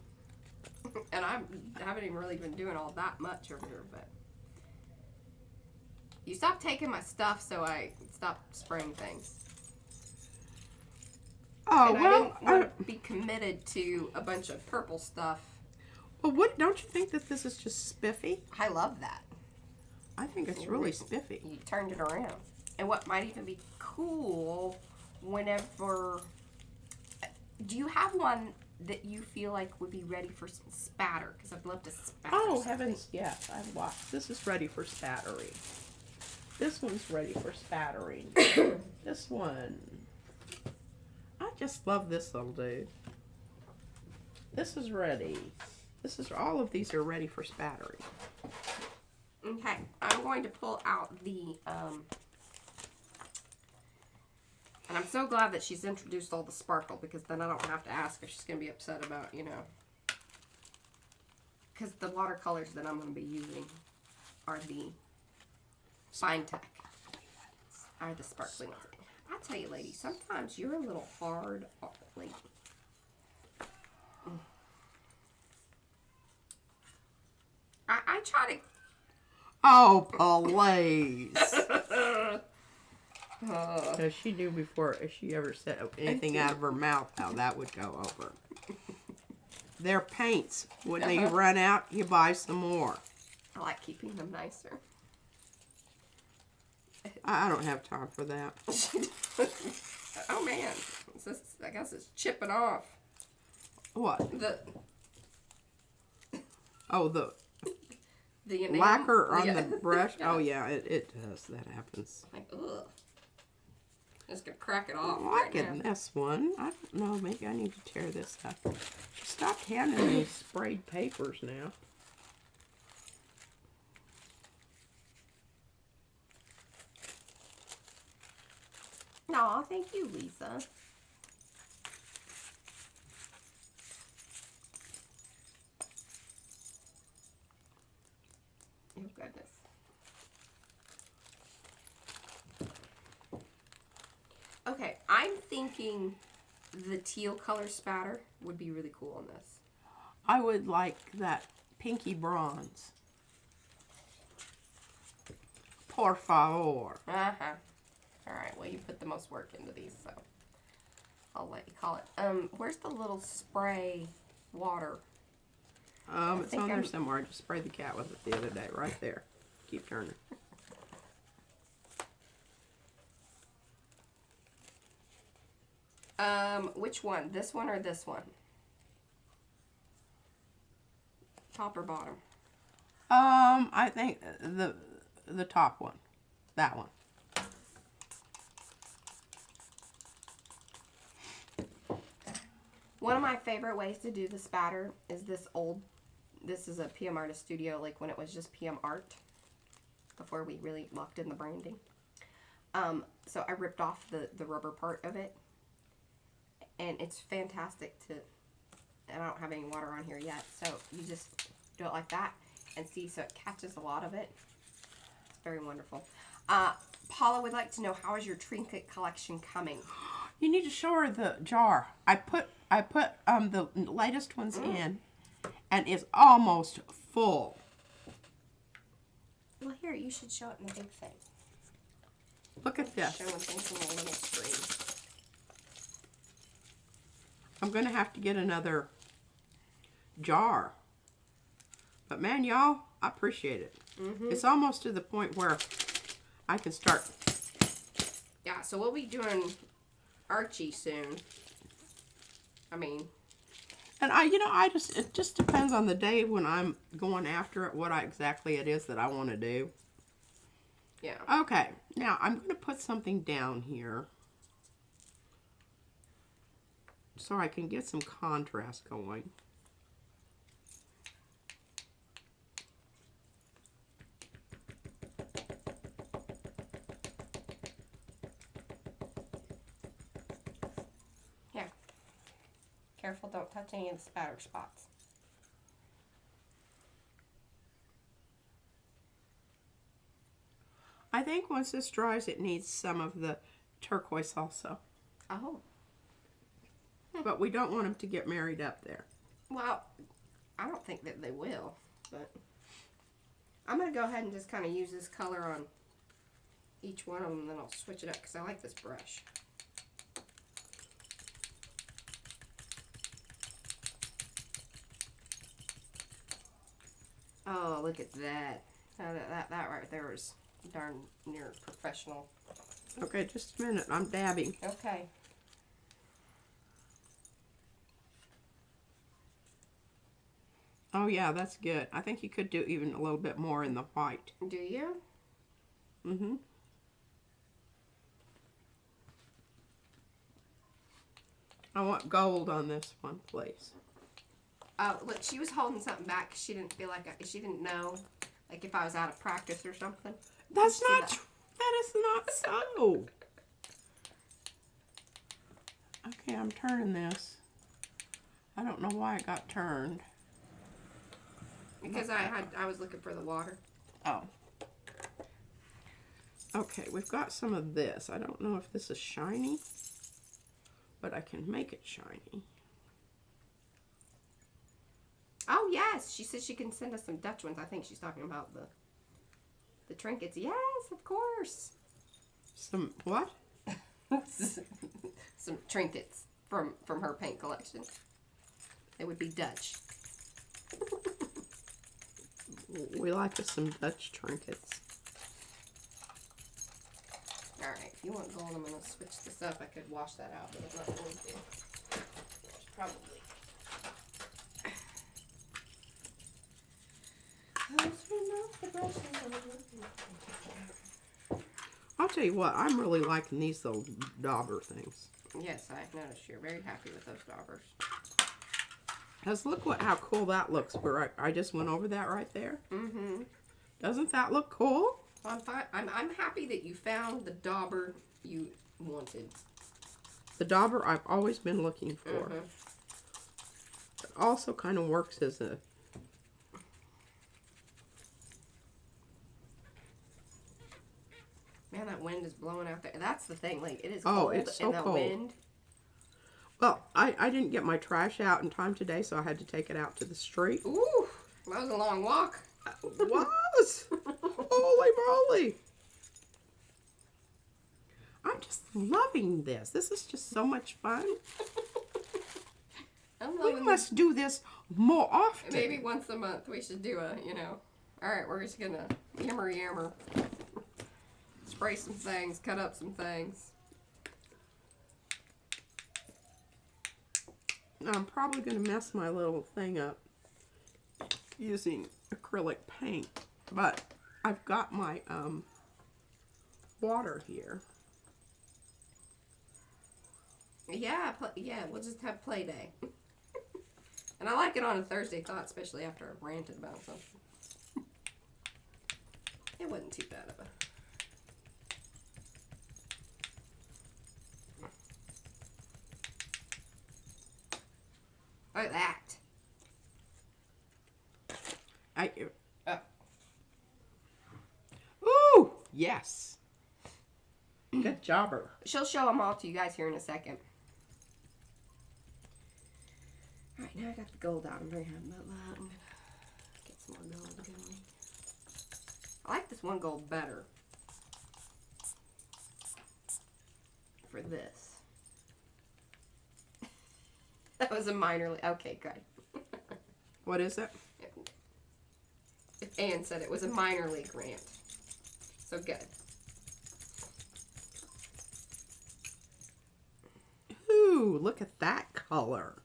And I haven't even really been doing all that much over here, but you stopped taking my stuff, so I stopped spraying things. Oh, and well, I didn't want to be committed to a bunch of purple stuff. Well, what don't you think that this is just spiffy? I love that. I think it's really spiffy. You turned it around. And what might even be cool whenever... Do you have one that you feel like would be ready for some spatter? Because I'd love to spatter something. Heavens, yes. I've watched. This is ready for spattering. This one's ready for spattering. This one. I just love this little dude. This is ready. All of these are ready for spattering. Okay, I'm going to pull out the, and I'm so glad that she's introduced all the sparkle, because then I don't have to ask if she's going to be upset about, you know, because the watercolors that I'm going to be using are the Fine Tech, are the sparkly ones. I tell you, lady, sometimes you're a little hard, like, I try to... Oh, please. If she knew before, if she ever said anything out of her mouth, how that would go over. They're paints. When they run out, you buy some more. I like keeping them nicer. I don't have time for that. Oh, man. I guess it's chipping off. What? The enamel, lacquer on the brush. Yeah. Oh yeah, it does. That happens. Like, ugh. Just gonna crack it off. I'm liking this one. I don't know. Maybe I need to tear this up. She stopped handing me sprayed papers now. Aw, thank you, Lisa. Oh, goodness. Okay, I'm thinking the teal color spatter would be really cool on this. I would like that pinky bronze. Por favor. Uh-huh. Alright, well, you put the most work into these, so I'll let you call it. Where's the little spray water? It's on there somewhere. I just sprayed the cat with it the other day, right there. keep turning. Which one? This one or this one? Top or bottom? I think the top one. That one. One of my favorite ways to do the spatter is this is a PM Artist Studio, like when it was just PM Art, before we really locked in the branding. So I ripped off the rubber part of it, and it's fantastic and I don't have any water on here yet, so you just do it like that, and see, so it catches a lot of it. It's very wonderful. Paula would like to know, how is your trinket collection coming? You need to show her the jar. I put the latest ones in, and it's almost full. Well, here, you should show it in the big thing. Look at this. Showing things on the little screen. I'm going to have to get another jar. But man, y'all, I appreciate it. It's almost to the point where I can start. Yeah, so we'll be doing Archie soon. I mean, And it just depends on the day when I'm going after it, what exactly it is that I want to do. yeah. Okay, now I'm going to put something down here so I can get some contrast going. Yeah. Careful, don't touch any of the spatter spots. I think once this dries, it needs some of the turquoise also. Oh. But we don't want them to get married up there. Well, I don't think that they will, but I'm going to go ahead and just kind of use this color on each one of them, and then I'll switch it up because I like this brush. Oh, look at that. That right there is darn near professional. Okay, just a minute. I'm dabbing. Okay. Oh, yeah, that's good. I think you could do even a little bit more in the white. Do you? Mm-hmm. I want gold on this one, please. Oh, look, she was holding something back 'cause she didn't feel like she didn't know, like if I was out of practice or something. That's See not true. That is not so. Okay, I'm turning this. I don't know why it got turned. Because I was looking for the water. Oh. Okay, we've got some of this. I don't know if this is shiny, but I can make it shiny. Oh yes, she said she can send us some Dutch ones. I think she's talking about the trinkets. Yes, of course. Some what? Some trinkets from her paint collection. They would be Dutch. We like us some Dutch trinkets. Alright, if you want gold, I'm going to switch this up. I could wash that out, but I'm not going to. Probably. I'll tell you what, I'm really liking these little dauber things. Yes, I've noticed you're very happy with those daubers. Because look how cool that looks. Where I just went over that right there. Mm-hmm. Doesn't that look cool? Well, I'm happy that you found the dauber you wanted. The dauber I've always been looking for. Mm-hmm. It also kind of works as a... Man, that wind is blowing out there. That's the thing. Like, it is Oh, cold it's so and the cold. wind. Well, I didn't get my trash out in time today, so I had to take it out to the street. Ooh, that was a long walk. It was! Holy moly! I'm just loving this. This is just so much fun. I'm We loving must do this more often. Maybe once a month we should do a Alright, we're just gonna yammer. Spray some things, cut up some things. I'm probably going to mess my little thing up using acrylic paint, but I've got my water here. Yeah, we'll just have play day. And I like it on a Thursday thought, especially after I've ranted about something. It wasn't too bad of a... Look at that. Ooh, yes. Good jobber. She'll show them all to you guys here in a second. Alright, now I got the gold out. I'm very happy about that. I'm gonna get some more gold going. I like this one gold better. For this. That was a minor... Okay, good. What is it? Anne said it was a minor league rant. So good. Ooh, look at that color.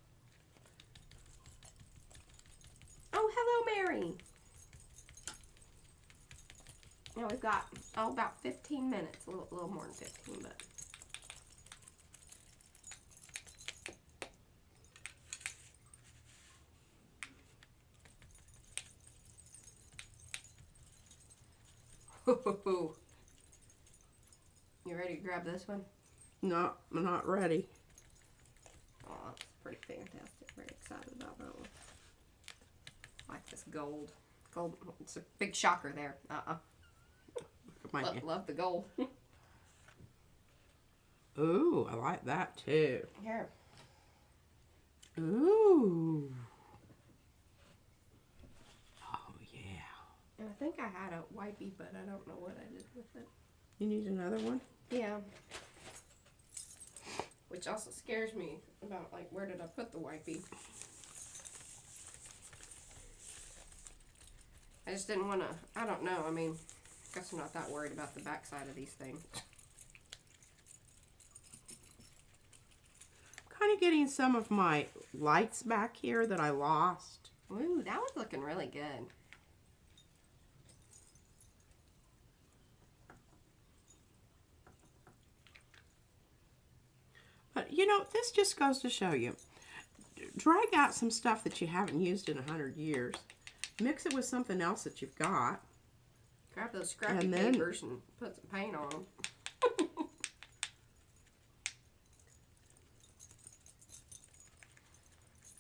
Oh, hello, Mary. Now we've got, about 15 minutes. A little more than 15, but... You ready to grab this one? No, I'm not ready. Oh, that's pretty fantastic. Very excited about that one. I like this gold. Gold, it's a big shocker there. Look at my Love the gold. Ooh, I like that too. Here. Ooh. Oh, yeah. I think I had a wipey, but I don't know what I did with it. You need another one? Yeah. Which also scares me about, like, where did I put the wipey? I just didn't want to, I don't know, I mean, I guess I'm not that worried about the backside of these things. Kind of getting some of my lights back here that I lost. Ooh, that was looking really good. But, you know, this just goes to show you. Drag out some stuff that you haven't used in 100 years. Mix it with something else that you've got. Grab those scrappy papers and put some paint on them.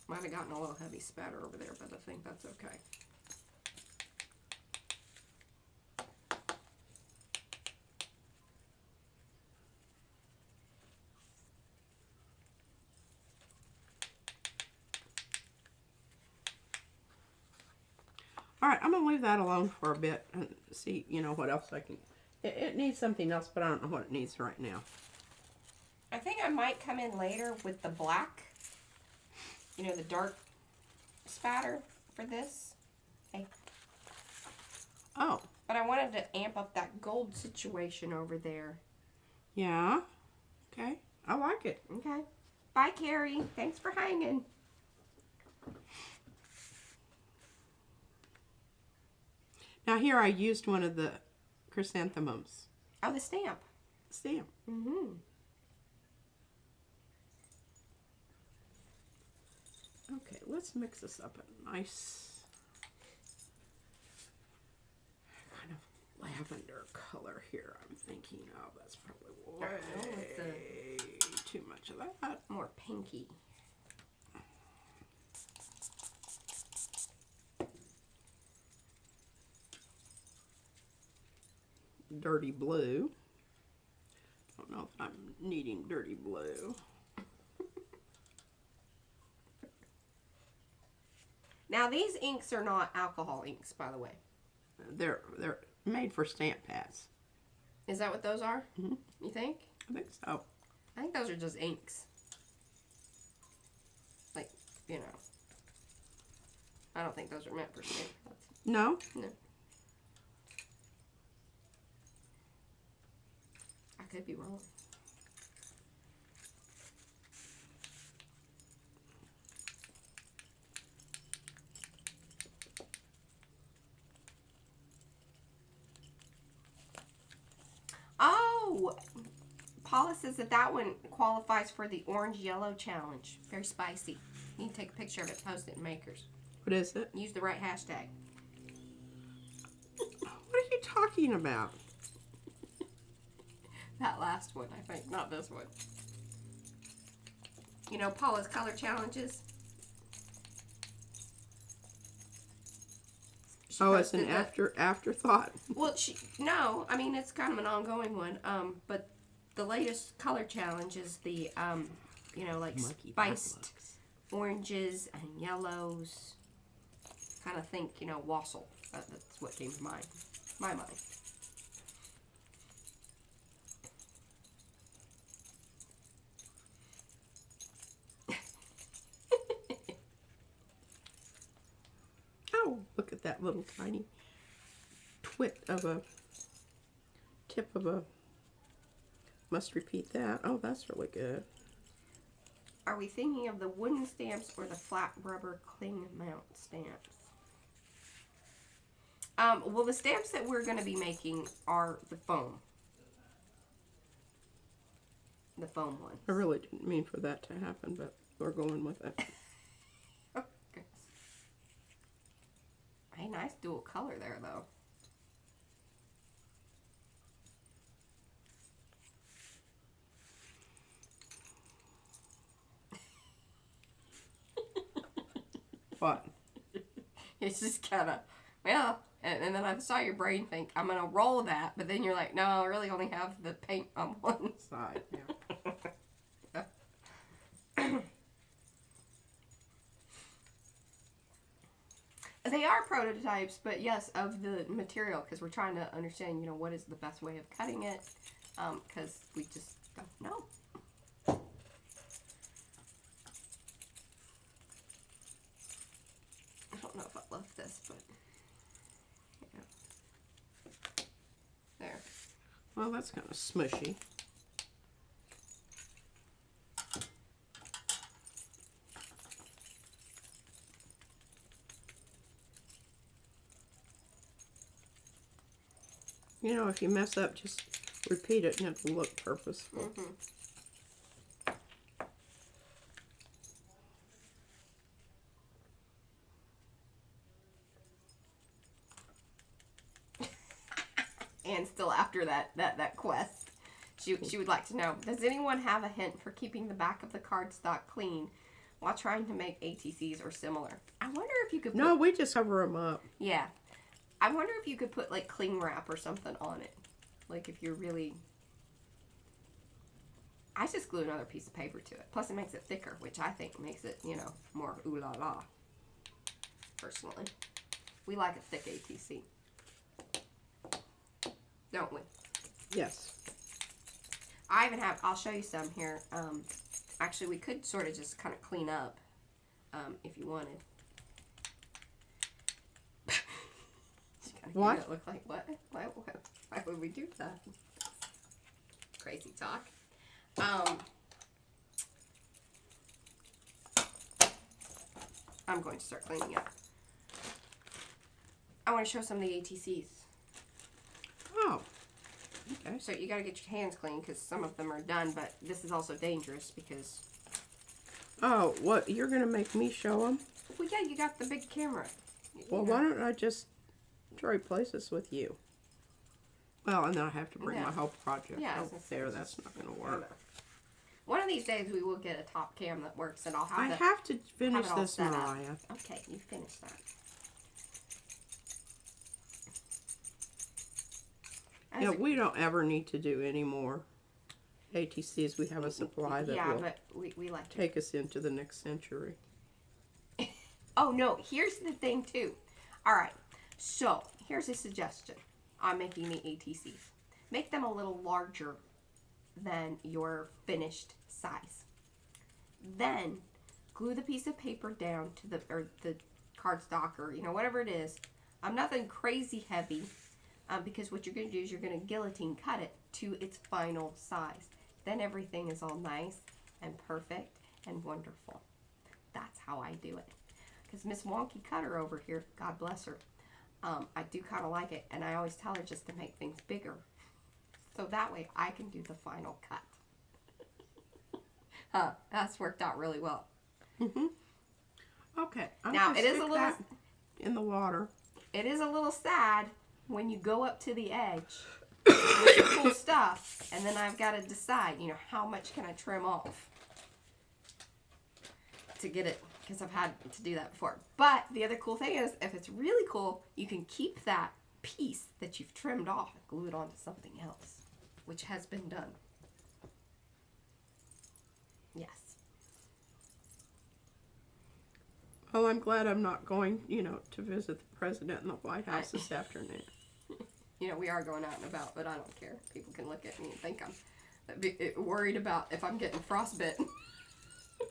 Might have gotten a little heavy spatter over there, but I think that's okay. All right, I'm going to leave that alone for a bit and see, you know, what else I can... It needs something else, but I don't know what it needs right now. I think I might come in later with the black, you know, the dark spatter for this. Hey. Oh. But I wanted to amp up that gold situation over there. Yeah. Okay. I like it. Okay. Bye, Carrie. Thanks for hanging. Now here I used one of the chrysanthemums. Oh, the stamp. Stamp. Mm-hmm. Okay, let's mix this up a nice kind of lavender color here. I'm thinking, oh, that's probably way too much of that. More pinky. Dirty blue. Don't know if I'm needing dirty blue. Now these inks are not alcohol inks, by the way. They're made for stamp pads. Is that what those are? Mm-hmm. You think? I think so. I think those are just inks. Like, you know. I don't think those are meant for stamp pads. No? No. I could be wrong. Oh, Paula says that one qualifies for the orange-yellow challenge. Very spicy. You can take a picture of it, post it in Makers. What is it? Use the right hashtag. What are you talking about? That last one, I think, not this one. You know Paula's color challenges? Oh, it's an afterthought. Well, no, I mean it's kind of an ongoing one. But the latest color challenge is the you know, like spiced oranges and yellows. Kind of think, you know, wassail. That's what came to mind. My mind. Oh, look at that little tiny twit of a tip of a. Must repeat that. Oh, that's really good. Are we thinking of the wooden stamps or the flat rubber cling mount stamps? Well, the stamps that we're going to be making are the foam. The foam ones. I really didn't mean for that to happen, but we're going with it. Okay. Hey, nice dual color there, though. What? It's just kind of, well, and then I saw your brain think, I'm going to roll that, but then you're like, no, I really only have the paint on one Side, yeah. They are prototypes, but yes, of the material, because we're trying to understand, you know, what is the best way of cutting it, because we just don't know. I don't know if I love this, but yeah. There. Well, that's kind of smushy. You know, if you mess up, just repeat it and it'll look purposeful. Mm-hmm. And still after that quest, she would like to know, does anyone have a hint for keeping the back of the cardstock clean while trying to make ATCs or similar? I wonder if you could put, No, we just cover them up. yeah. I wonder if you could put like cling wrap or something on it. Like if you're really... I just glue another piece of paper to it. Plus it makes it thicker, which I think makes it, you know, more ooh la la. Personally. We like a thick ATC. Don't we? Yes. I even have, I'll show you some here. Actually, we could sort of just kind of clean up if you wanted. What? It look like what? Why would we do that? Crazy talk. I'm going to start cleaning up. I want to show some of the ATCs. Oh. Okay. So you got to get your hands clean because some of them are done, but this is also dangerous because... Oh, what? You're going to make me show them? Well, yeah, you got the big camera. Well, why don't I just trade places with you? Well, and then I have to bring my whole project out there. That's not going to work. One of these days we will get a top cam that works, and I'll have I have to finish have it all this, set up. Mariah. Okay, you finish that. Yeah, we don't ever need to do any more ATCs. We have a supply that will but we like to take us into the next century. Oh, no, here's the thing, too. All right, so here's a suggestion on making the ATCs. Make them a little larger than your finished size. Then glue the piece of paper down to the cardstock or, you know, whatever it is. Nothing crazy heavy because what you're going to do is you're going to guillotine cut it to its final size. Then everything is all nice and perfect and wonderful. That's how I do it. Because Miss Wonky Cutter over here, God bless her, I do kind of like it, and I always tell her just to make things bigger. So that way I can do the final cut. That's worked out really well. Okay. Now it is a little in the water. It is a little sad when you go up to the edge with the cool stuff, and then I've got to decide, you know, how much can I trim off to get it, because I've had to do that before. But the other cool thing is, if it's really cool, you can keep that piece that you've trimmed off and glue it onto something else, which has been done. Yes. Well, I'm glad I'm not going, you know, to visit the president in the White House this afternoon. You know, we are going out and about, but I don't care. People can look at me and think I'm worried about if I'm getting frostbitten.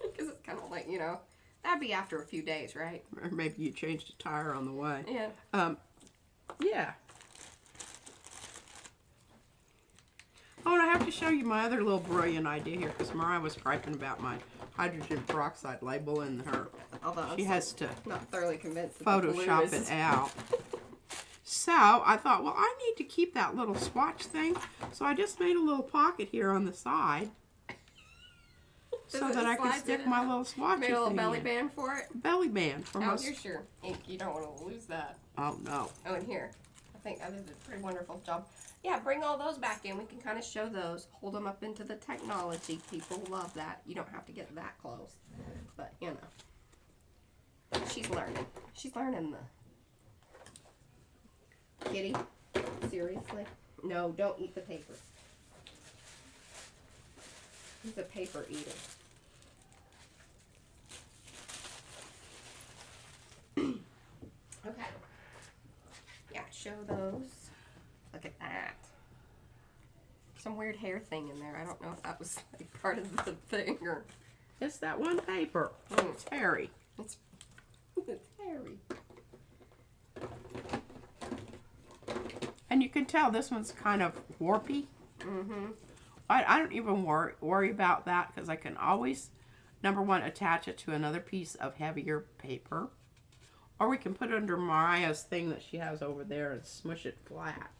Because it's kind of like, you know, that'd be after a few days, right? Or maybe you changed a tire on the way. Yeah. Yeah. Oh, and I have to show you my other little brilliant idea here, because Mariah was griping about my hydrogen peroxide label in her. Although She has to not thoroughly convinced that the glue Photoshop is... it out. So I thought, well, I need to keep that little swatch thing. So I just made a little pocket here on the side. So that I can stick my little swatch. Made a little belly band for it? Belly band for my... Oh, you're sure. You don't want to lose that. Oh, no. Oh, and here. I think I did a pretty wonderful job. Yeah, bring all those back in. We can kind of show those. Hold them up into the technology. People love that. You don't have to get that close. But, you know. She's learning. She's learning the... Kitty? Seriously? No, don't eat the paper. He's a paper eater. Okay. Yeah, show those. Look at that. Some weird hair thing in there. I don't know if that was like part of the thing or... It's that one paper. It's hairy. It's hairy. And you can tell this one's kind of warpy. Mm-hmm. I don't even worry about that, because I can always, number one, attach it to another piece of heavier paper. Or we can put it under Mariah's thing that she has over there and smush it flat.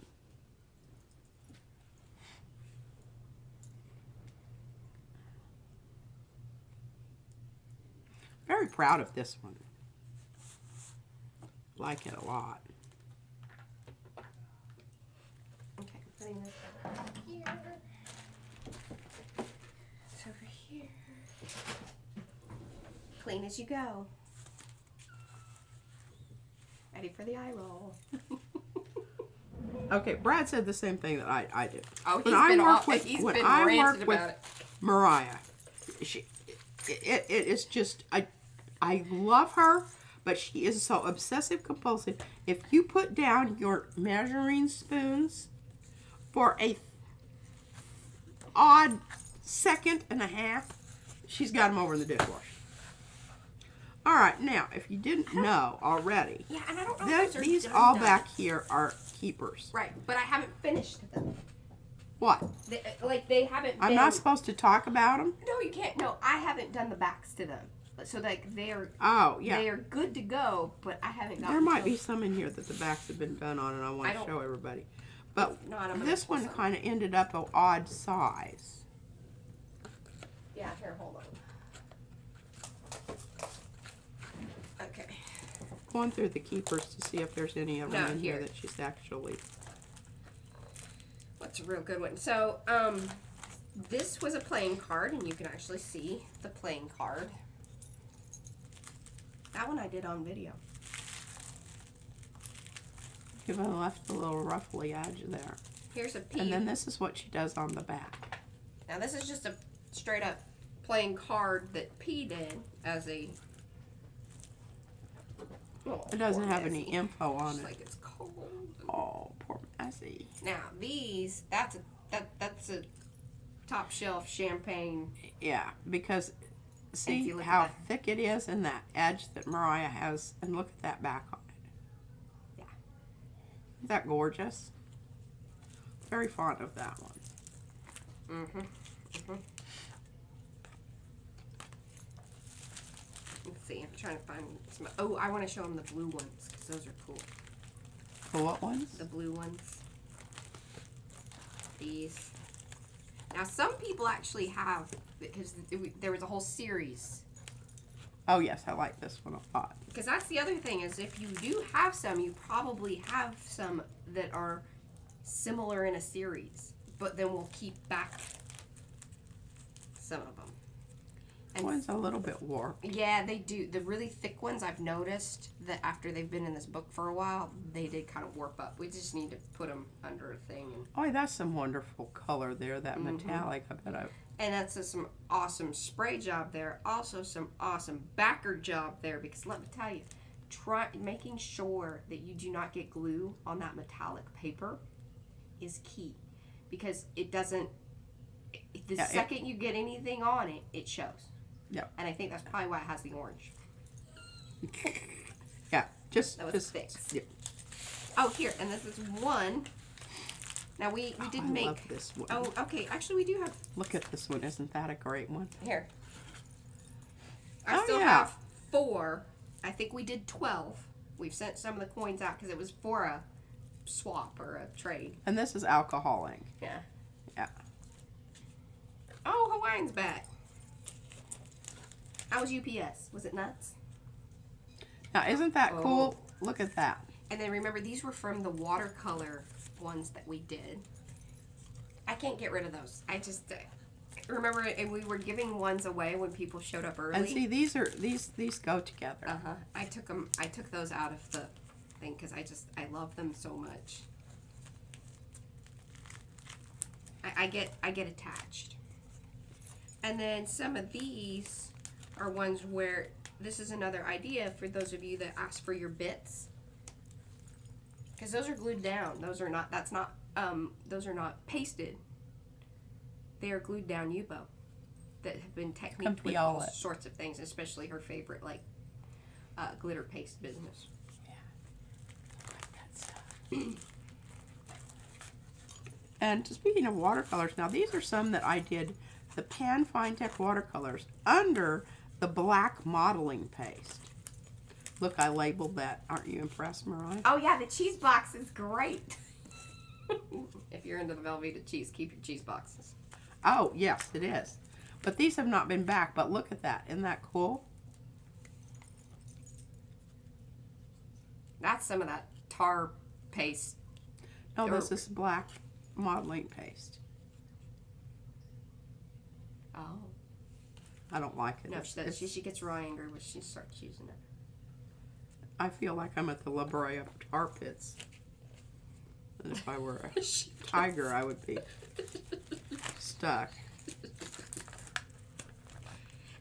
Very proud of this one. Like it a lot. Okay, putting this over here. It's over here. Clean as you go. Ready for the eye roll. Okay, Brad said the same thing that I did. Oh, when I work ranted with about it. Mariah, it is just I love her, but she is so obsessive compulsive. If you put down your measuring spoons for a odd second and a half, she's got them over in the dishwasher. All right, now if you didn't know already, Yeah, and I don't know if these all back here are keepers. Right, but I haven't finished them. What? They haven't. I'm not supposed to talk about them? No, you can't. No, I haven't done the backs to them. So like they're. Oh yeah. They are good to go, but I haven't got. There might be some in here that the backs have been done on, and I want to show everybody. But this one kind of ended up an odd size. Yeah, here, hold on. Okay. Going through the keepers to see if there's any of them in here here that she's actually. What's a real good one? So, this was a playing card, and you can actually see the playing card. That one I did on video. Even left a little ruffly edge there. Here's a P. And then this is what she does on the back. Now this is just a straight up playing card that P did as a. Oh, It doesn't have any info on Just it. like it's cold. Oh, poor Messi. Now these, that's a top shelf champagne. Yeah, because If see you look how at that. thick it is and that edge that Mariah has, and look at that back on it. Yeah. Isn't that gorgeous? Very fond of that one. Mm-hmm. Mm-hmm. Let's see. I'm trying to find some. Oh, I want to show them the blue ones because those are cool. The what ones? The blue ones. These. Now, some people actually have, because there was a whole series. Oh, yes, I like this one a lot. Because that's the other thing, is if you do have some, you probably have some that are similar in a series. But then we'll keep back some of them. And One's a little bit warped. yeah, they do. The really thick ones, I've noticed that after they've been in this book for a while, they did kind of warp up. We just need to put them under a thing. And Oh, that's some wonderful color there, that metallic. I bet I... And that's some awesome spray job there. Also some awesome backer job there. Because let me tell you, making sure that you do not get glue on that metallic paper is key. Because it doesn't, the second you get anything on it, it shows. Yeah. And I think that's probably why it has the orange. Yeah, just... That was just fixed. Yeah. Oh, here. And this is one. Now, we did I make... love this one. Oh, okay. Actually, we do have... Look at this one. Isn't that a great one? Here. I Oh, still yeah. have 4. I think we did 12. We've sent some of the coins out because it was for a swap or a trade. And this is alcohol ink. Yeah. Yeah. Oh, Hawaiian's back. How was UPS? Was it nuts? Now, isn't that Oh. cool? Look at that. And then remember, these were from the watercolor ones that we did. I can't get rid of those. I just... remember, we were giving ones away when people showed up early. And see, these go together. Uh-huh. I took those out of the thing because I love them so much. I get attached. And then some of these are ones where this is another idea for those of you that ask for your bits. Because those are glued down. Those are not those are not pasted. They are glued down Yupo that have been techniqued with all sorts of things, especially her favorite, like, glitter paste business. Yeah. I like that stuff. And speaking of watercolors, now these are some that I did the Pan Fine Tech watercolors under the black modeling paste. Look, I labeled that. Aren't you impressed, Mariah? Oh yeah, the cheese box is great. If you're into the Velveeta cheese, keep your cheese boxes. Oh, yes, it is. But these have not been back, but look at that. Isn't that cool? That's some of that tar paste. No, this is black modeling paste. Oh. I don't like it. No, she gets raw angry when she starts using it. I feel like I'm at the La Brea tar pits. And if I were a tiger, I would be stuck.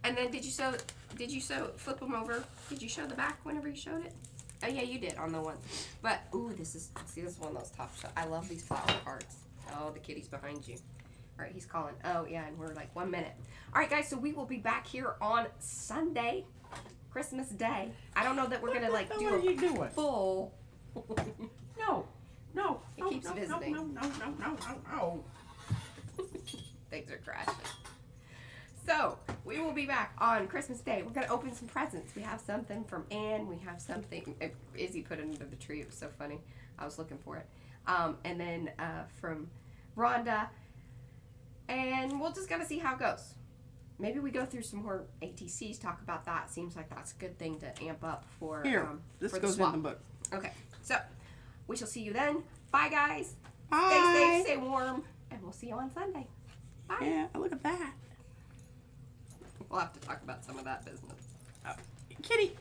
And then did you flip them over? Did you show the back whenever you showed it? Oh yeah, you did on the ones. But ooh, this is one of those top shots. I love these flower cards. Oh, the kitty's behind you. All right, he's calling. Oh yeah, and we're like 1 minute. All right, guys, so we will be back here on Sunday, Christmas Day. I don't know that we're gonna like do a full. No. It keeps visiting. No. Things are crashing. So, we will be back on Christmas Day. We're going to open some presents. We have something from Anne. We have something Izzy put under the tree. It was so funny. I was looking for it. And then from Rhonda. And we'll just got to see how it goes. Maybe we go through some more ATCs, talk about that. Seems like that's a good thing to amp up for this for goes the swap. in the book. Okay, so we shall see you then. Bye, guys. Bye. Stay safe, stay warm, and we'll see you on Sunday. Bye. Yeah, look at that. We'll have to talk about some of that business. Kitty.